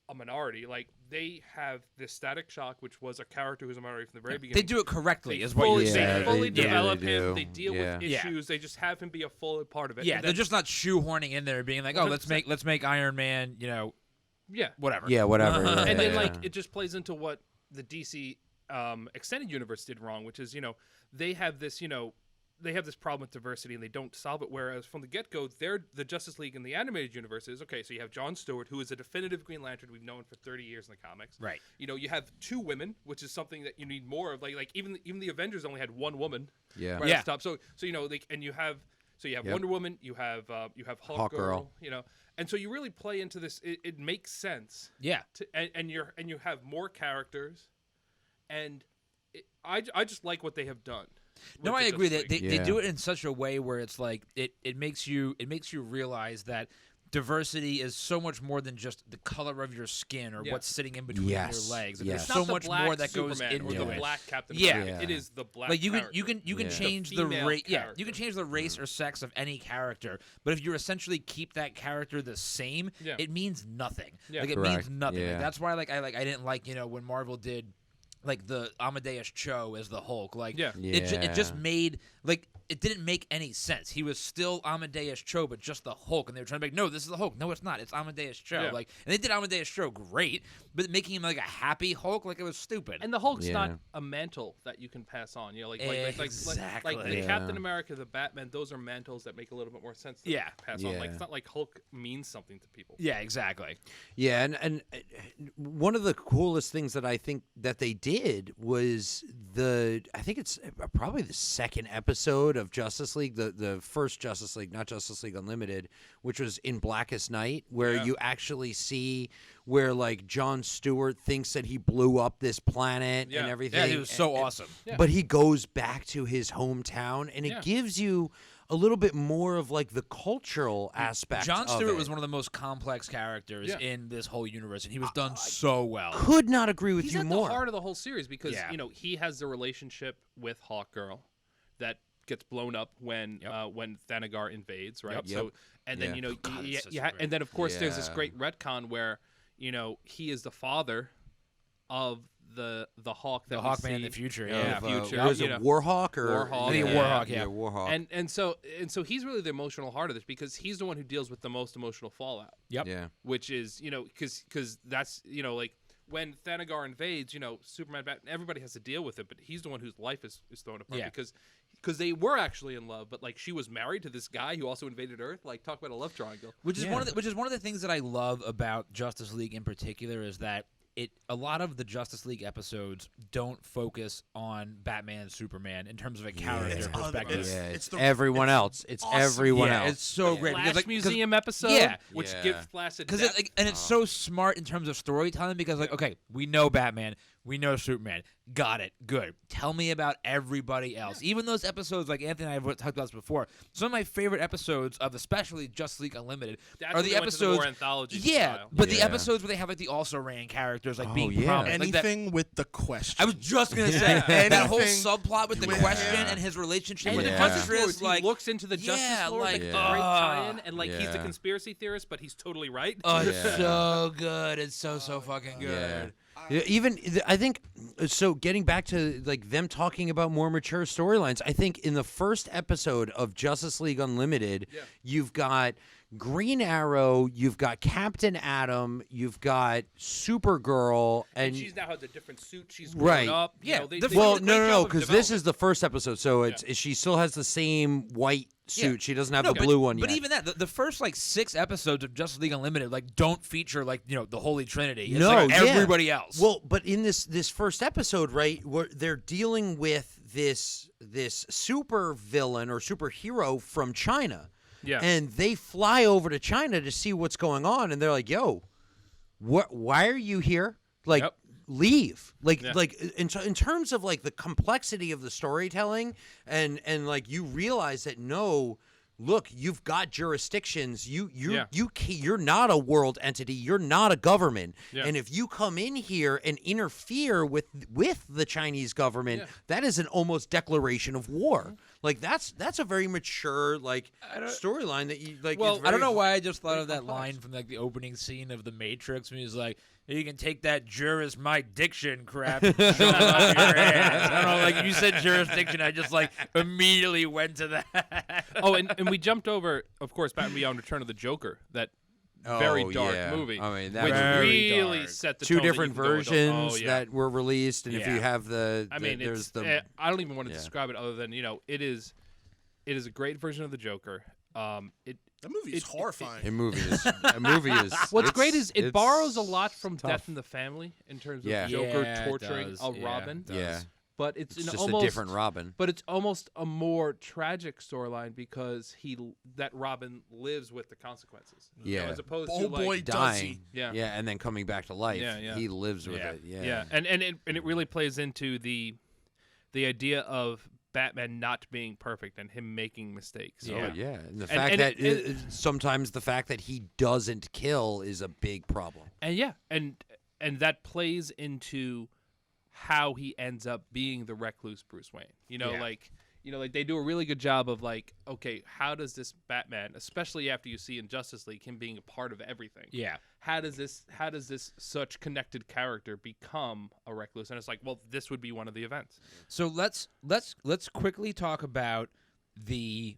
a minority, like they have this Static Shock, which was a character who's a minority from the very beginning. They do it correctly, is what fully, you're saying. They fully they develop really do. him. They deal with issues. They just have him be a full part of it. Yeah, And they're then- just not shoehorning in there, being like, oh, let's make Iron Man, whatever. Yeah, whatever. And then yeah. it just plays into what the DC extended universe did wrong, which is they have this they have this problem with diversity and they don't solve it. Whereas from the get-go, the Justice League in the animated universe is okay. So you have Jon Stewart, who is a definitive Green Lantern we've known for 30 years in the comics. Right. You have 2 women, which is something that you need more of. Like even the Avengers only had 1 woman. Yeah. Right Yeah. at the top. So you have Yep. Wonder Woman, you have Hawkgirl, and so you really play into this. It makes sense. Yeah. And you have more characters, and I just like what they have done. No, with I the agree Justice that League. they do it in such a way where it's like it makes you realize that diversity is so much more than just the color of your skin or what's sitting in between your legs. Yes. There's It's so not the much black more that goes Superman into or the it. black Captain Yeah. America. It is the black. Like you character. can change the female race. Yeah, character. you can change the race or sex of any character, but if you essentially keep that character the same, it means nothing. Yeah. Like it Correct. means nothing. Yeah. Like, that's why I didn't like when Marvel did like the Amadeus Cho as the Hulk. Like it just made it didn't make any sense. He was still Amadeus Cho, but just the Hulk, and they were trying to make no, this is the Hulk. No, it's not. It's Amadeus Cho. Yeah. Like, and they did Amadeus Cho great, but making him like a happy Hulk, like it was stupid. And the Hulk's not a mantle that you can pass on. Like the Captain America, the Batman. Those are mantles that make a little bit more sense to pass on. Like it's not like Hulk means something to people. Yeah, exactly. Yeah, and one of the coolest things that I think that they did did was I think it's probably the second episode of Justice League, the first Justice League, not Justice League Unlimited, which was in Blackest Night, where you actually see where like Jon Stewart thinks that he blew up this planet and everything. Yeah, he was so awesome. But he goes back to his hometown, and it gives you a little bit more of like the cultural aspect. Jon of Stewart it. was one of the most complex characters in this whole universe, and he was done so well. Could not agree with He's you at more. the heart of the whole series because he has the relationship with Hawkgirl that gets blown up when Thanagar invades, right? So and then and then of course there's this great retcon where he is the father of the Hawk that The we Hawkman see in the future, Was it Warhawk or Warhawk? Warhawk. And so he's really the emotional heart of this because he's the one who deals with the most emotional fallout. Yeah. Which is because that's like when Thanagar invades, Superman, Batman, everybody has to deal with it, but he's the one whose life is thrown apart because they were actually in love, but like she was married to this guy who also invaded Earth. Like talk about a love triangle. Which is one of the things that I love about Justice League in particular is that a lot of the Justice League episodes don't focus on Batman and Superman in terms of a character perspective. It's everyone else. It's awesome. everyone else. It's so great. Flash Museum episode, which Yeah. gives Flash a Because it's so smart in terms of storytelling because okay, we know Batman, we know Superman, got it, good. Tell me about everybody else. Even those episodes like Anthony and I have talked about this before. Some of my favorite episodes of especially Justice League Unlimited are the episodes. More anthology style. But the episodes where they have like the also ran characters like being prominent. Anything with the question. I was just gonna say that whole subplot with the question and his relationship and with the Huntress, he looks into the Justice Lord, like great tie-in, and like he's a conspiracy theorist, but he's totally right. Oh, it's so good. It's so fucking good. Yeah, even I think so. Getting back to like them talking about more mature storylines, I think in the first episode of Justice League Unlimited, you've got Green Arrow, you've got Captain Atom, you've got Supergirl, and she's now has a different suit. She's grown up. No, because this is the first episode, so it's she still has the same white suit. She doesn't have the blue one yet. But even that, the first like 6 episodes of Justice League Unlimited like don't feater like the Holy Trinity. It's like everybody else. Well, but in this first episode, right, where they're dealing with this super villain or superhero from China. Yeah. And they fly over to China to see what's going on, and they're like, "Yo, why are you here? Like, leave." Like in terms of like the complexity of the storytelling, and like you realize that look, you've got jurisdictions. You're not a world entity. You're not a government. Yeah. And if you come in here and interfere with the Chinese government, that is an almost declaration of war. Like that's a very mature storyline that you like. Well, I don't know why I just thought of that line from like the opening scene of The Matrix when he's like, "You can take that jurisdiction crap and shove it up your ass." I don't know, like you said jurisdiction, I just like immediately went to that. And we jumped over, of course, Batman Beyond: Return of the Joker. That very dark movie. I mean, that which really dark. set the two tone different versions that that were released, and if you have there's the. I don't even want to describe it other than it is a great version of the Joker. That movie is horrifying. The movie is. What's great is it borrows a lot from Death in the Family in terms of Joker torturing a Robin. But it's just almost a different Robin. But it's almost a more tragic storyline because that Robin lives with the consequences. As opposed to like dying. Yeah, and then coming back to life. Yeah. He lives with it. Yeah. And it really plays into the idea of Batman not being perfect and him making mistakes. And the fact that sometimes the fact that he doesn't kill is a big problem. And that plays into how he ends up being the recluse Bruce Wayne. Like they do a really good job of like, okay, how does this Batman, especially after you see in Justice League him being a part of everything? Yeah. How does this such connected character become a recluse? And it's like, well, this would be one of the events. So let's quickly talk about the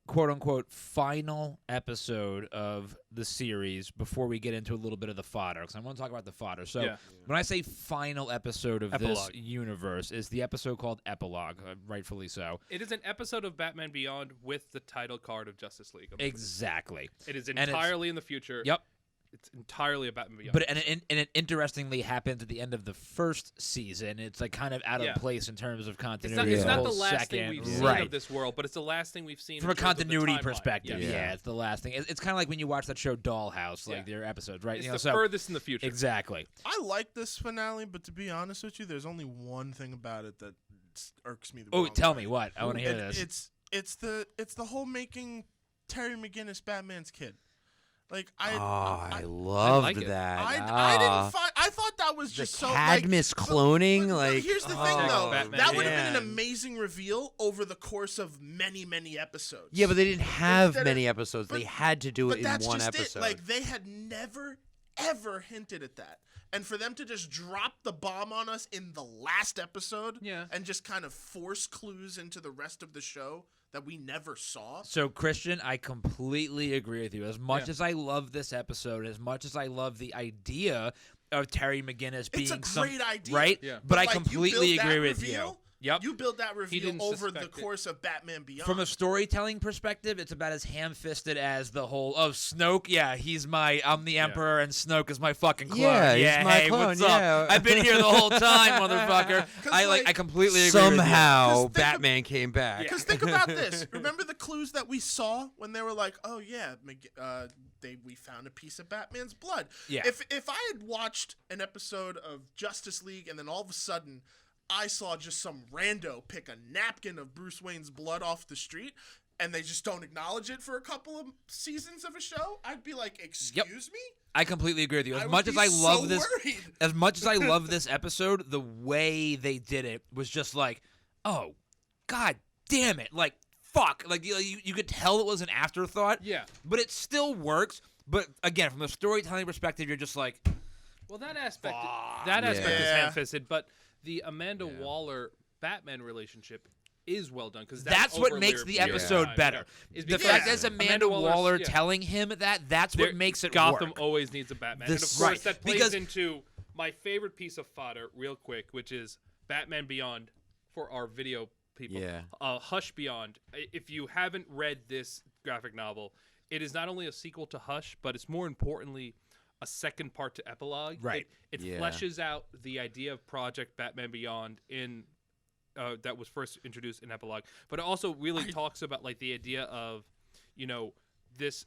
quote unquote final episode of the series before we get into a little bit of the fodder, because I want to talk about the fodder. So when I say final episode of this universe, is the episode called Epilogue, rightfully so. It is an episode of Batman Beyond with the title card of Justice League. Exactly. It is entirely in the future. Yep. It's entirely a Batman Beyond. But and it interestingly happens at the end of the first season. It's like kind of out of place in terms of it's not, continuity. it's The not whole the last second, thing we've seen right. of this world, but it's the last thing we've seen From a in terms of the continuity timeline. perspective. Yes. Yeah, it's the last thing. It's kind of like when you watch that show Dollhouse, like their episodes, right? It's the furthest in the future. Exactly. I like this finale, but to be honest with you, there's only one thing about it that irks me. Oh, tell me what. I want to hear this. It's the whole making Terry McGinnis Batman's kid. Like I loved like it. that. I didn't find. I thought that was just so Cadmus like, cloning. But like here's the thing, though. Batman. That would have been an amazing reveal over the course of many episodes. Yeah, but they didn't have Instead many of- episodes. but- They had to do it But in that's one just episode. it. Like they had never ever hinted at that. And for them to just drop the bomb on us in the last episode and just kind of force clues into the rest of the show that we never saw. So, Christian, I completely agree with you. As much as I love this episode, as much as I love the idea of Terry McGinnis being It's a great idea. right? Yeah. But I like, you completely build that agree with reveal, you. Yep. You build that reveal didn't over the suspect it. course of Batman Beyond. From a storytelling perspective, it's about as ham-fisted as the whole Snoke. Yeah, I'm the Emperor, and Snoke is my fucking clone. Yeah, he's my hey, clone, what's yeah. up? I've been here the whole time, motherfucker. I completely agree with you. Somehow Just think Batman came back. Because think about this. Remember the clues that we saw when they were like, "Oh yeah, we found a piece of Batman's blood." Yeah. If I had watched an episode of Justice League and then all of a sudden I saw just some rando pick a napkin of Bruce Wayne's blood off the street, and they just don't acknowledge it for a couple of seasons of a show, I'd be like, "Excuse me." I completely agree with you. As would much be as I love so this, worried. as much as I love this episode, the way they did it was just like, oh, god damn it, like fuck, like you could tell it was an afterthought. Yeah. But it still works. But again, from a storytelling perspective, you're just like, Well, that aspect is Yeah. ham-fisted, but the Amanda Waller Batman relationship is well done because that's what makes the episode better. The fact that it's Amanda Waller telling him that's what makes it Gotham work. always needs a Batman. The And of course, right, that plays because- into my favorite piece of fodder, real quick, which is Batman Beyond for our video people. Yeah. Hush Beyond. If you haven't read this graphic novel, it is not only a sequel to Hush, but it's more importantly a second part to Epilogue. Right. It Yeah. fleshes out the idea of Project Batman Beyond in that was first introduced in Epilogue, but it also really talks about like the idea of, this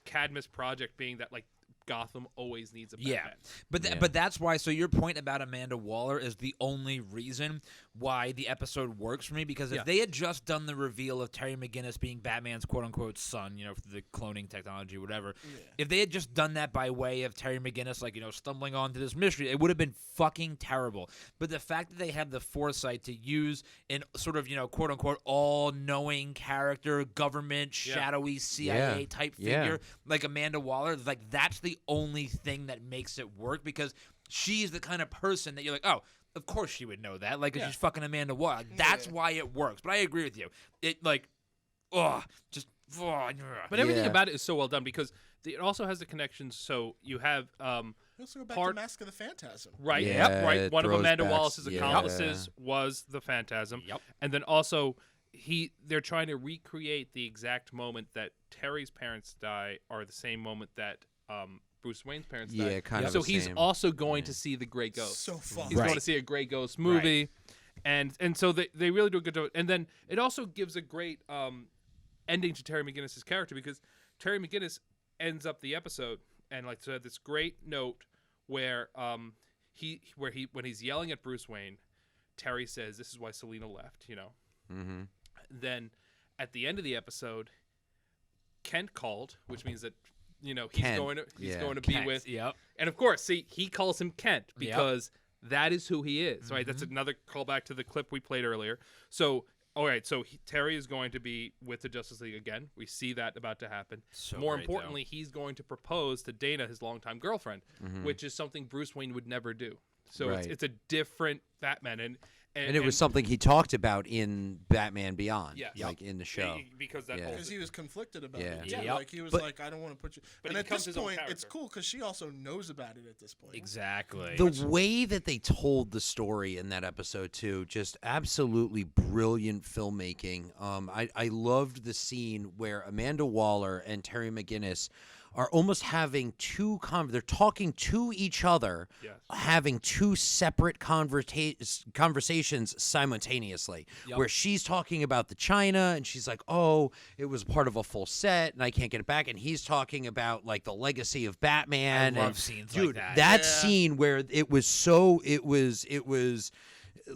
Cadmus project being that like Gotham always needs a Batman. Yeah, but that's why. So your point about Amanda Waller is the only reason why the episode works for me. Because if they had just done the reveal of Terry McGinnis being Batman's quote unquote son, for the cloning technology, whatever. If they had just done that by way of Terry McGinnis, like stumbling onto this mystery, it would have been fucking terrible. But the fact that they had the foresight to use an sort of quote unquote all knowing character, government, shadowy CIA type figure like Amanda Waller, like that's the only thing that makes it work, because she's the kind of person that you're like, oh, of course she would know that, like, 'cause she's fucking Amanda Waller. Like, that's why it works. But I agree with you. It like, but everything about it is so well done because it also has the connections. So you have Let's go back to Mask of the Phantasm. right, Yeah, right. it One of throws Amanda back- Wallace's yeah. accomplices was the Phantasm. Yep. And then also they're trying to recreate the exact moment that Terry's parents die, or the same moment that Bruce Wayne's parents die. Yeah, kind of So the he's same. also going to see the Grey Ghost. So fun. He's going to see a Grey Ghost movie, and so they really do a good job. And then it also gives a great ending to Terry McGinnis' character, because Terry McGinnis ends up the episode and like so this great note where when he's yelling at Bruce Wayne, Terry says, "This is why Selena left," Mm-hmm. Then at the end of the episode, Kent called, which means that he's Kent. going to Kent. be with. Yep. And of course, see, he calls him Kent because that is who he is, right? That's another callback to the clip we played earlier. So, all right, so Terry is going to be with the Justice League again. We see that about to happen. So More great, importantly, he's going to propose to Dana, his longtime girlfriend, which is something Bruce Wayne would never do. So Right. it's a different Batman, And it was something he talked about in Batman Beyond, Yes. like in the show. because that Yeah. whole Because he was conflicted about Yeah. it. Too. Yep. Like he was But- like, I don't want to put you. But And he at becomes this his own point, it's character. cool because she also knows about it at this point. Exactly. The way that they told the story in that episode too, just absolutely brilliant filmmaking. I loved the scene where Amanda Waller and Terry McGinnis are almost having they're talking to each other, having two separate conversations simultaneously, where she's talking about the China and she's like, oh, it was part of a full set and I can't get it back, and he's talking about like the legacy of Batman. I love scenes dude, like that. Scene where it was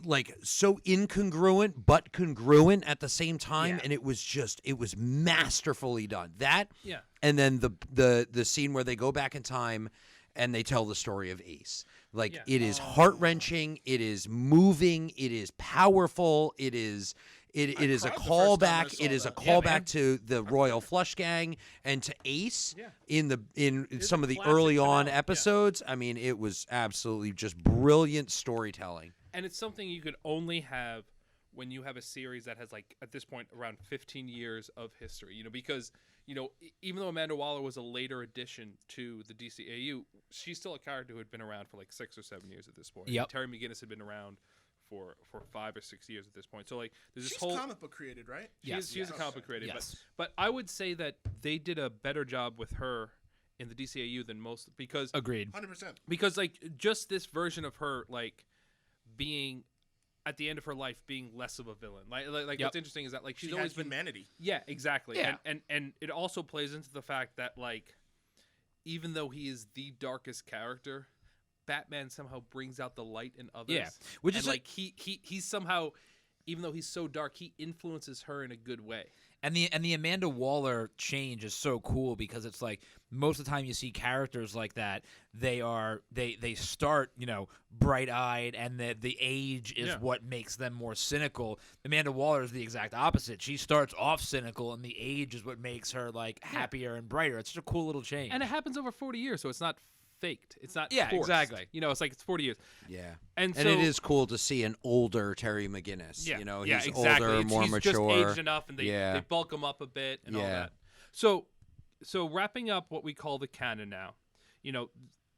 like so incongruent but congruent at the same time, and it was masterfully done. And then the scene where they go back in time and they tell the story of Ace. Like it is heart-wrenching, it is moving, it is powerful, it is a callback. It is a callback to the Royal Flush Gang and to Ace in some of the early on episodes. I mean, it was absolutely just brilliant storytelling. And it's something you could only have when you have a series that has, like, at this point, around 15 years of history. Because, even though Amanda Waller was a later addition to the DCAU, she's still a character who had been around for, like, 6 or 7 years at this point. Yep. And Terry McGinnis had been around for 5 or 6 years at this point. So, like, there's this She's whole comic book created, right? She's a comic book created. Yes. But I would say that they did a better job with her in the DCAU than most, because Agreed. 100%. Because, like, just this version of her, like, being at the end of her life being less of a villain. Like what's interesting is that, like, she's always been humanity. Yeah, exactly. Yeah. And it also plays into the fact that, like, even though he is the darkest character, Batman somehow brings out the light in others. Yeah. Which and is like he's somehow, even though he's so dark, he influences her in a good way. And the Amanda Waller change is so cool because it's like most of the time you see characters like that, they start, bright-eyed, and the age is what makes them more cynical. Amanda Waller is the exact opposite. She starts off cynical, and the age is what makes her like happier and brighter. It's such a cool little change. And it happens over 40 years, so it's not faked. It's not forced. Exactly. It's like it's 40 years. Yeah. And so, it is cool to see an older Terry McGinnis. Yeah. He's exactly. older, more he's mature. Just aged enough, and they bulk him up a bit and all that. So wrapping up what we call the canon now,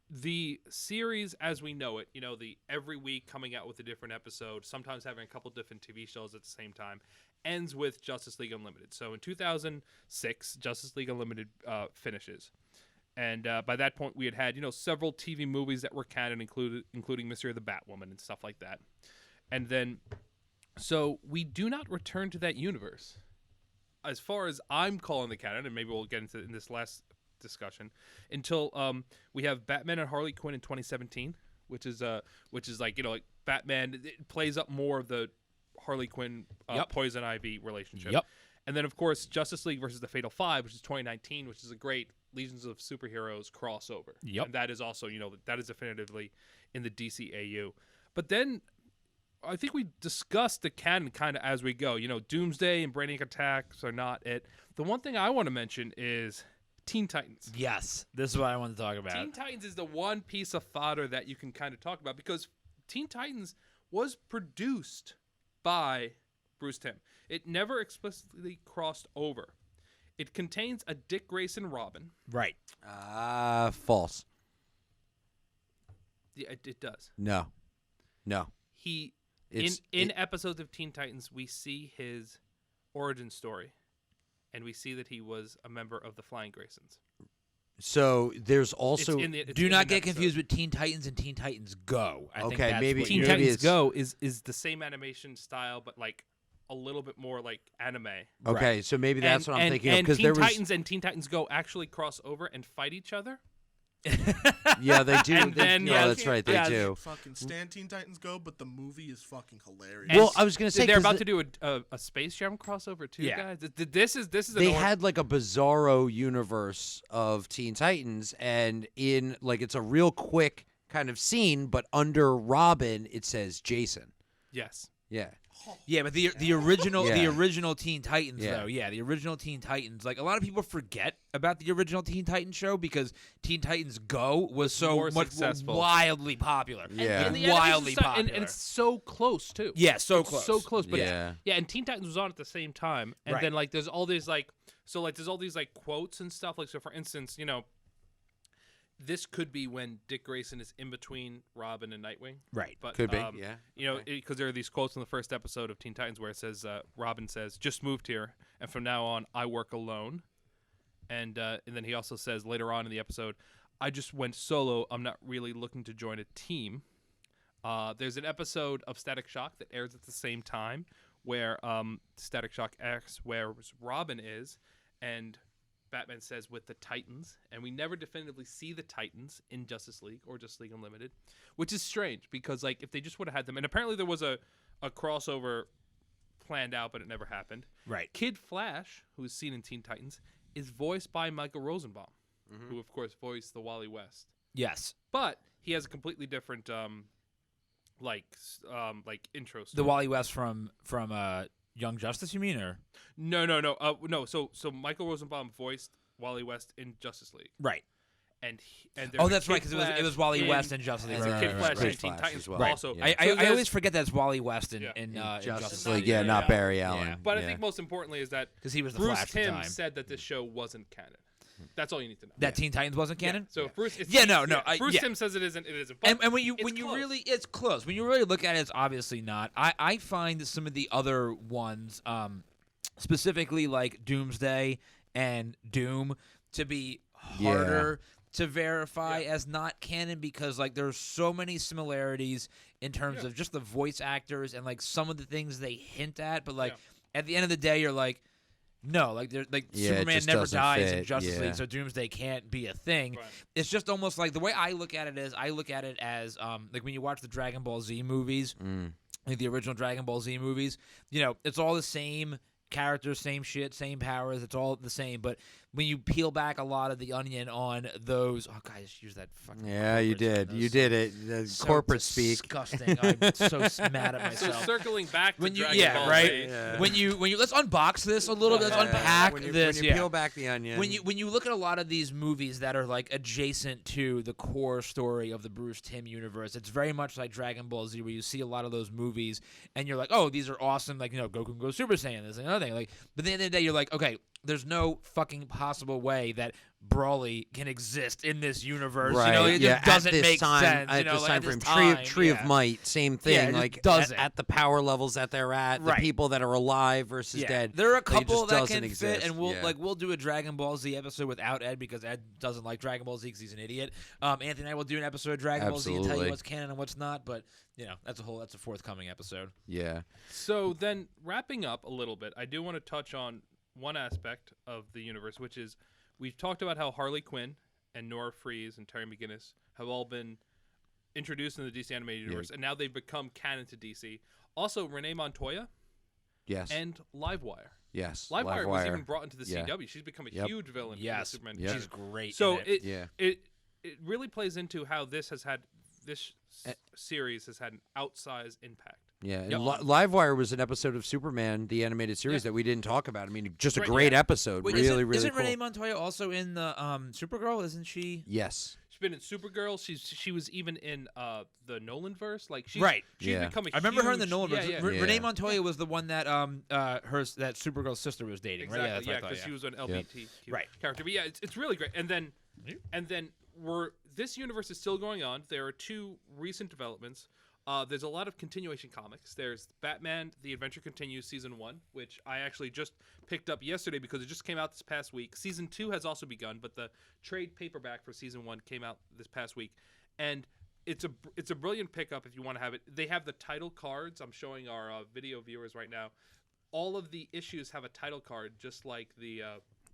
the series as we know it, the every week coming out with a different episode, sometimes having a couple different TV shows at the same time, ends with Justice League Unlimited. So in 2006, Justice League Unlimited finishes. And by that point, we had several TV movies that were canon, including Mystery of the Batwoman and stuff like that. And then, so we do not return to that universe. As far as I'm calling the canon, and maybe we'll get into it in this last discussion, until we have Batman and Harley Quinn in 2017, which is like Batman, it plays up more of the Harley Quinn Poison Ivy relationship. Yep. And then, of course, Justice League versus the Fatal Five, which is 2019, which is a great Legions of Superheroes crossover. Yep. And that is also, that is definitively in the DCAU. But then I think we discussed the canon kind of as we go. Doomsday and Brainiac Attacks are not it. The one thing I want to mention is Teen Titans. Yes. This is what I want to talk about. Teen Titans is the one piece of fodder that you can kind of talk about, because Teen Titans was produced by Bruce Timm. It never explicitly crossed over. It contains a Dick Grayson Robin. Right. False. Yeah, it does. No. In episodes of Teen Titans, we see his origin story, and we see that he was a member of the Flying Graysons. So there's also do not get confused with Teen Titans and Teen Titans Go. I think that's maybe what Teen you're- Titans Go is the same animation style, but like a little bit more like anime. Okay, Right. so maybe that's what I'm thinking of, And because Teen there was Titans and Teen Titans Go actually cross over and fight each other. yeah, they do. And then, that's right, they do. Fucking stand Teen Titans Go, but the movie is fucking hilarious. Well, I was gonna say they're 'cause about to do a Space Jam crossover too, Yeah. guys. This is they had like a bizarro universe of Teen Titans, and in like it's a real quick kind of scene, but under Robin it says Jason. yes. Yeah. Yeah, but the original Yeah. the original Teen Titans Yeah. though, the original Teen Titans. Like a lot of people forget about the original Teen Titans show because Teen Titans Go was so more much successful. wildly popular. Yeah. And the wildly animation style- popular. and it's so close too. Yeah, so It's close. so close. But Yeah. and Teen Titans was on at the same time, and Right. then like there's all these like there's all these like quotes and stuff. Like, so for instance, this could be when Dick Grayson is in between Robin and Nightwing. Right. But Could be, yeah. because there are these quotes in the first episode of Teen Titans where it says Robin says, "Just moved here, and from now on I work alone." And then he also says later on in the episode, I just went solo. I'm not really looking to join a team. There's an episode of Static Shock that airs at the same time where Static Shock asks where Robin is, and Batman says with the Titans, and we never definitively see the Titans in Justice League or Justice League Unlimited, which is strange because like if they just would have had them, and apparently there was a crossover planned out, but it never happened. Right. Kid Flash, who is seen in Teen Titans, is voiced by Michael Rosenbaum, who of course voiced the Wally West. Yes. But he has a completely different like intro story. The Wally West from Young Justice, you mean, or No. So Michael Rosenbaum voiced Wally West in Justice League, right? And that's right, because it was Wally West in Justice League. And Kid Flash right. in Teen Titans as well. also. Yeah. I always forget that's Wally West in Justice League. League, not Barry Allen. Yeah. But I think most importantly is that 'Cause he was the Bruce Flash at the Timm time. said that this show wasn't canon. That's all you need to know. That Teen Titans wasn't canon. Yeah. So if Bruce, Bruce Timm says it isn't. It isn't. But And when you close. really, it's close. When you really look at it, it's obviously not. I find some of the other ones, specifically like Doomsday and Doom, to be harder to verify as not canon because like there's so many similarities in terms of just the voice actors and like some of the things they hint at, but like at the end of the day, you're like. No, like Superman never dies in Justice League, so Doomsday can't be a thing. Right. It's just almost like the way I look at it is I look at it as like when you watch the Dragon Ball Z movies, like the original Dragon Ball Z movies, you know, it's all the same characters, same shit, same powers. It's all the same. But when you peel back a lot of the onion on those, oh, guys, use that fucking. Yeah, you did. You did it. The so corporate speak. Disgusting. I'm so mad at So myself. circling back to When you, Dragon yeah, Ball right. Z, Yeah. When you let's unbox this a little bit. Let's unpack when you, this. When you peel back the onion. When you look at a lot of these movies that are like adjacent to the core story of the Bruce Timm universe, it's very much like Dragon Ball Z, where you see a lot of those movies and you're like, oh, these are awesome. Like, you know, Goku can go Super Saiyan. This and another thing. Like, but at the end of the day, you're like, okay, there's no fucking possible way that Brawly can exist in this universe. Right. You know, it just doesn't at this make time, sense. At you know, this like, time at this frame, time, Tree of Might, same thing. Yeah, it just like doesn't. at the power levels that they're at, the Right. people that are alive versus dead. There are a like, it couple just that doesn't can exist. fit, and we'll do a Dragon Ball Z episode without Ed because Ed doesn't like Dragon Ball Z because he's an idiot. Anthony and I will do an episode of Dragon Ball Z and tell Absolutely. you what's canon and what's not. But you know, that's a forthcoming episode. Yeah. So then, wrapping up a little bit, I do want to touch on one aspect of the universe, which is we've talked about how Harley Quinn and Nora Freeze and Terry McGinnis have all been introduced in the DC animated universe, and now they've become canon to DC. Also, Renee Montoya Yes. and Livewire. Yes. Livewire was even brought into the Yeah. CW. She's become a Yep. huge villain in the Yes, Superman. Yep. she's great. So in it. it really plays into how this series has had an outsized impact. Yeah, and Yep. Livewire was an episode of Superman, the animated series that we didn't talk about. I mean, just a Right, great yeah. episode. Wait, really, isn't really cool. Renee Montoya also in the Supergirl? Isn't she? Yes. She's been in Supergirl. She was even in the Nolanverse. Like she's Right. She's Yeah. become a I remember her in the huge- Nolanverse. Yeah, Yeah. Renee Montoya was the one that that Supergirl's sister was dating, right? Exactly. Yeah, Yeah, because she was an LGBTQ Right. character. But yeah, it's really great. And then this universe is still going on. There are two recent developments. There's a lot of continuation comics. There's Batman: The Adventure Continues Season 1, which I actually just picked up yesterday because it just came out this past week. Season 2 has also begun, but the trade paperback for Season 1 came out this past week, and it's a brilliant pickup if you want to have it. They have the title cards. I'm showing our video viewers right now. All of the issues have a title card, just like the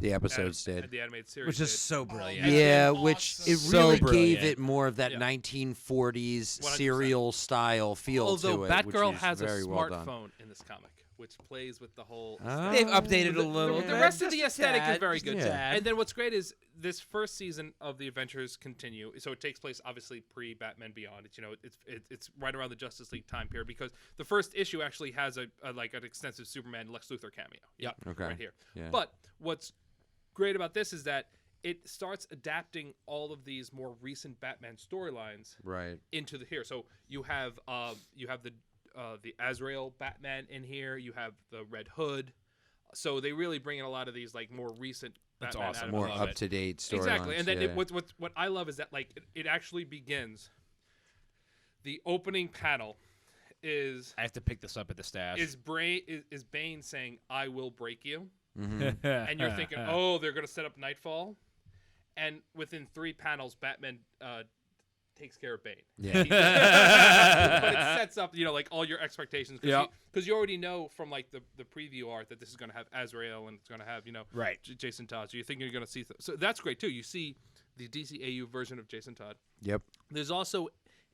episodes did. the animated series, which is did. so brilliant. Yeah, Awesome. which it So really brilliant. gave it more of that Yeah. 1940s 100%. serial style feel Although to it. Batgirl which is has a very well done. smartphone in this comic, which plays with the whole. They've updated a little. The bit. rest of the Just a aesthetic tad, is very just a good. Yeah. And then what's great is this first season of the Adventures continue. So it takes place obviously pre-Batman Beyond. It's right around the Justice League time period because the first issue actually has a like an extensive Superman Lex Luthor cameo. Yep. Okay. Right here. Yeah. But what's great about this is that it starts adapting all of these more recent Batman storylines Right. into the here. So you have the Azrael Batman in here. You have the Red Hood. So they really bring in a lot of these like more recent. That's Batman awesome. out of More it. up to date storylines. Exactly, and then yeah. what I love is that like it actually begins. The opening panel is I have to pick this up at the stash. is Bane saying "I will break you," and you're thinking, oh, they're going to set up Nightfall, and within 3 panels, Batman takes care of Bane. Yeah. But it sets up, like all your expectations. Because you already know from like the preview art that this is going to have Azrael and it's going to have, right. Jason Todd. So you think you're going to see. So that's great too. You see the DCAU version of Jason Todd. Yep. There's also,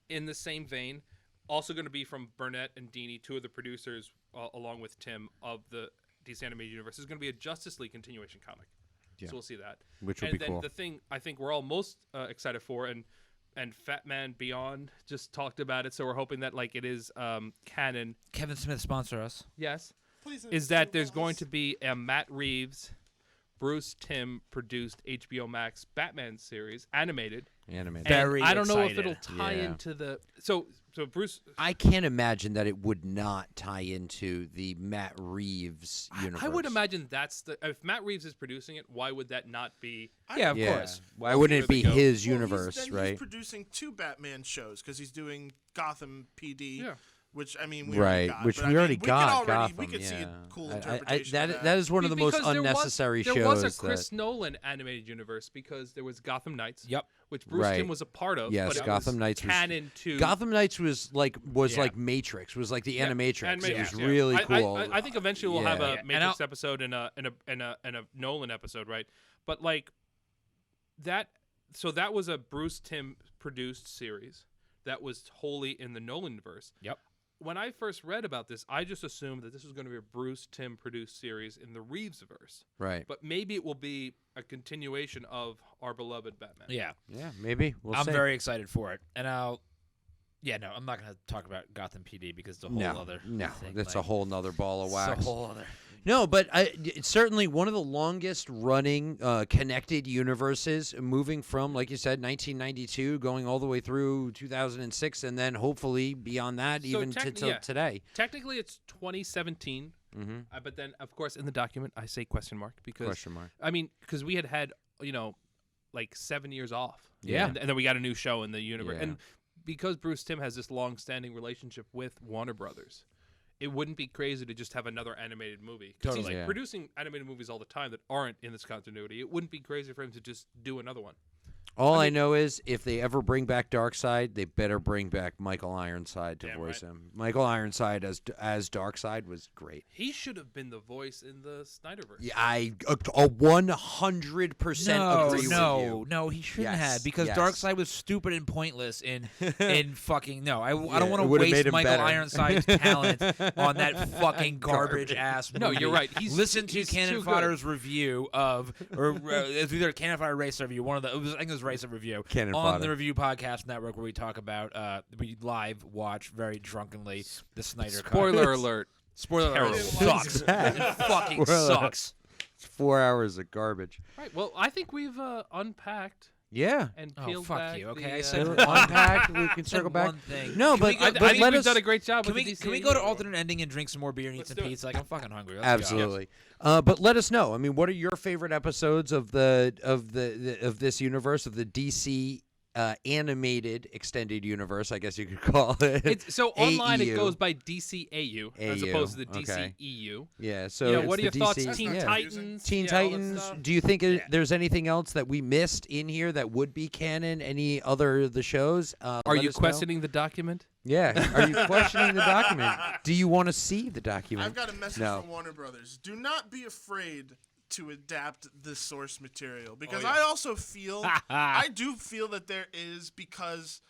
in the same vein, also going to be from Burnett and Dini, 2 of the producers, along with Tim, of the DC Animated Universe. There's going to be a Justice League continuation comic. Yeah. So we'll see that. Which would be cool. And then the thing I think we're all most excited for, and Fat Man Beyond just talked about it, so we're hoping that like it is canon. Kevin Smith sponsor us. Yes. Please is that there's going to be a Matt Reeves, Bruce Timm produced HBO Max Batman series, animated. Very I don't know if excited. it'll tie into the so Bruce. I can't imagine that it would not tie into the Matt Reeves universe. I would imagine that's if Matt Reeves is producing it, why would that not be? Yeah, of course. Why wouldn't it be his Well, universe, right? He's producing 2 Batman shows because he's doing Gotham PD. Yeah. Which I mean, we already got. Which but, we already got. Gotham, Gotham, we could see a cool interpretation. that is one of the most Because unnecessary shows. There was a Chris Nolan animated universe because there was Gotham Knights. Yep. Which Bruce Timm was a part of. Yes, but it Gotham was Knights canon to Gotham Knights was like Matrix. Was like the Animatrix. It was really cool. I think eventually we'll have a Matrix episode and a Nolan episode, right? But like that. So that was a Bruce Timm produced series that was wholly in the Nolanverse. Yep. When I first read about this, I just assumed that this was going to be a Bruce Timm produced series in the Reevesverse. Right. But maybe it will be a continuation of our beloved Batman. Yeah. Yeah, maybe. I'm very excited for it. And I'm not going to talk about Gotham PD because it's a whole other thing. That's a whole nother ball of wax. It's a whole other. No, but it's certainly one of the longest running connected universes, moving from, like you said, 1992, going all the way through 2006, and then hopefully beyond that, even to today. Technically, it's 2017. But then, of course, in the document, I say question mark because I mean, because we had like 7 years off. Yeah. And then we got a new show in the universe, Yeah. and because Bruce Timm has this long-standing relationship with Warner Brothers, it wouldn't be crazy to just have another animated movie. Totally. He's producing animated movies all the time that aren't in this continuity. It wouldn't be crazy for him to just do another one. All I know is if they ever bring back Darkseid, they better bring back Michael Ironside to voice him. Michael Ironside as Darkseid was great. He should have been the voice in the Snyderverse. Yeah, I 100% agree with you. No, he shouldn't Yes, have because yes. Darkseid was stupid and pointless in fucking no. I don't want it to would've made waste him Michael better. Ironside's talent on that fucking garbage ass movie. No, you're right. Listen to he's Canon too Fodder's review of, or it's either Canon Fodder Racer review, I think it was Racer review Canon on Fodder. the Review Podcast Network where we talk about we live watch very drunkenly the Snyder Cut. Spoiler alert. Spoiler alert. It sucks. It fucking sucks. It's 4 hours of garbage. Right. Well, I think we've unpacked Yeah. and Oh, peeled fuck back you. Okay, the, I said Unpacked. We can circle back. one thing. No, Can but we go- I but think let we've us done a great job. Can with we, the can we DCAU. go to alternate ending and drink some more beer and eat some do it. pizza? Like I'm fucking hungry. Let's Absolutely. But let us know. I mean, what are your favorite episodes of this universe, of the DC animated extended universe? I guess you could call it. It's, so online AEU. it goes by DCAU as opposed to the okay. DCEU. Yeah. So You know, it's what are your the thoughts? DC Teen yeah. Titans. Teen yeah, all that Titans. stuff. Do you think there's anything else that we missed in here that would be canon? Any other of the shows? Are Let you us know. questioning the document? Yeah. Are you questioning the document? Do you want to see the document? I've got a message No. from Warner Brothers. Do not be afraid to adapt the source material because yeah. I also feel I do feel that there is, because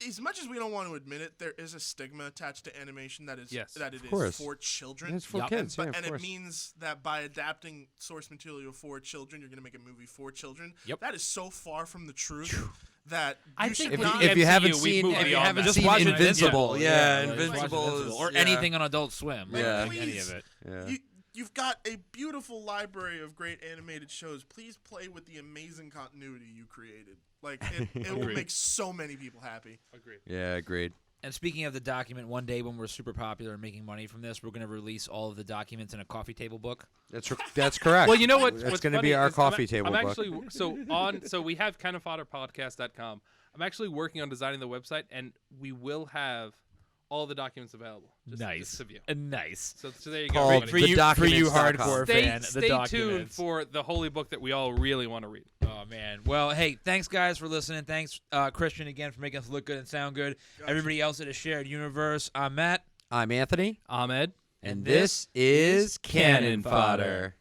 as much as we don't want to admit it, there is a stigma attached to animation that is Yes. that it course. is for children. It's for Yup. kids. But, Yeah, and of course. it means that by adapting source material for children, you're going to make a movie for children. Yep. That is so far from the truth that I you think should with not. the If you haven't MCU, we've seen, moved if you beyond haven't that. seen watch Invincible, Yeah, yeah, Invincible, is, or yeah. anything on Adult Swim, Like, or please. any of it. Yeah. You've got a beautiful library of great animated shows. Please play with the amazing continuity you created. Like, it will Agreed. make so many people happy. Agreed. Yeah, agreed. And speaking of the document, one day when we're super popular and making money from this, we're going to release all of the documents in a coffee table book. That's correct. Well, you know what? That's what's going to be funny our is coffee I'm table book. actually so we have CanonFodderPodcast.com. I'm actually working on designing the website, and we will have all the documents available. Just to view. Nice. So there you go. Called everybody. For you thedocuments.com. hardcore Stay, fan, stay the tuned documents. for the holy book that we all really want to read. Oh man. Well, hey, thanks guys for listening. Thanks Christian again for making us look good and sound good. Everybody else at a shared universe. I'm Matt. I'm Anthony. Ahmed. And this is Canon Fodder.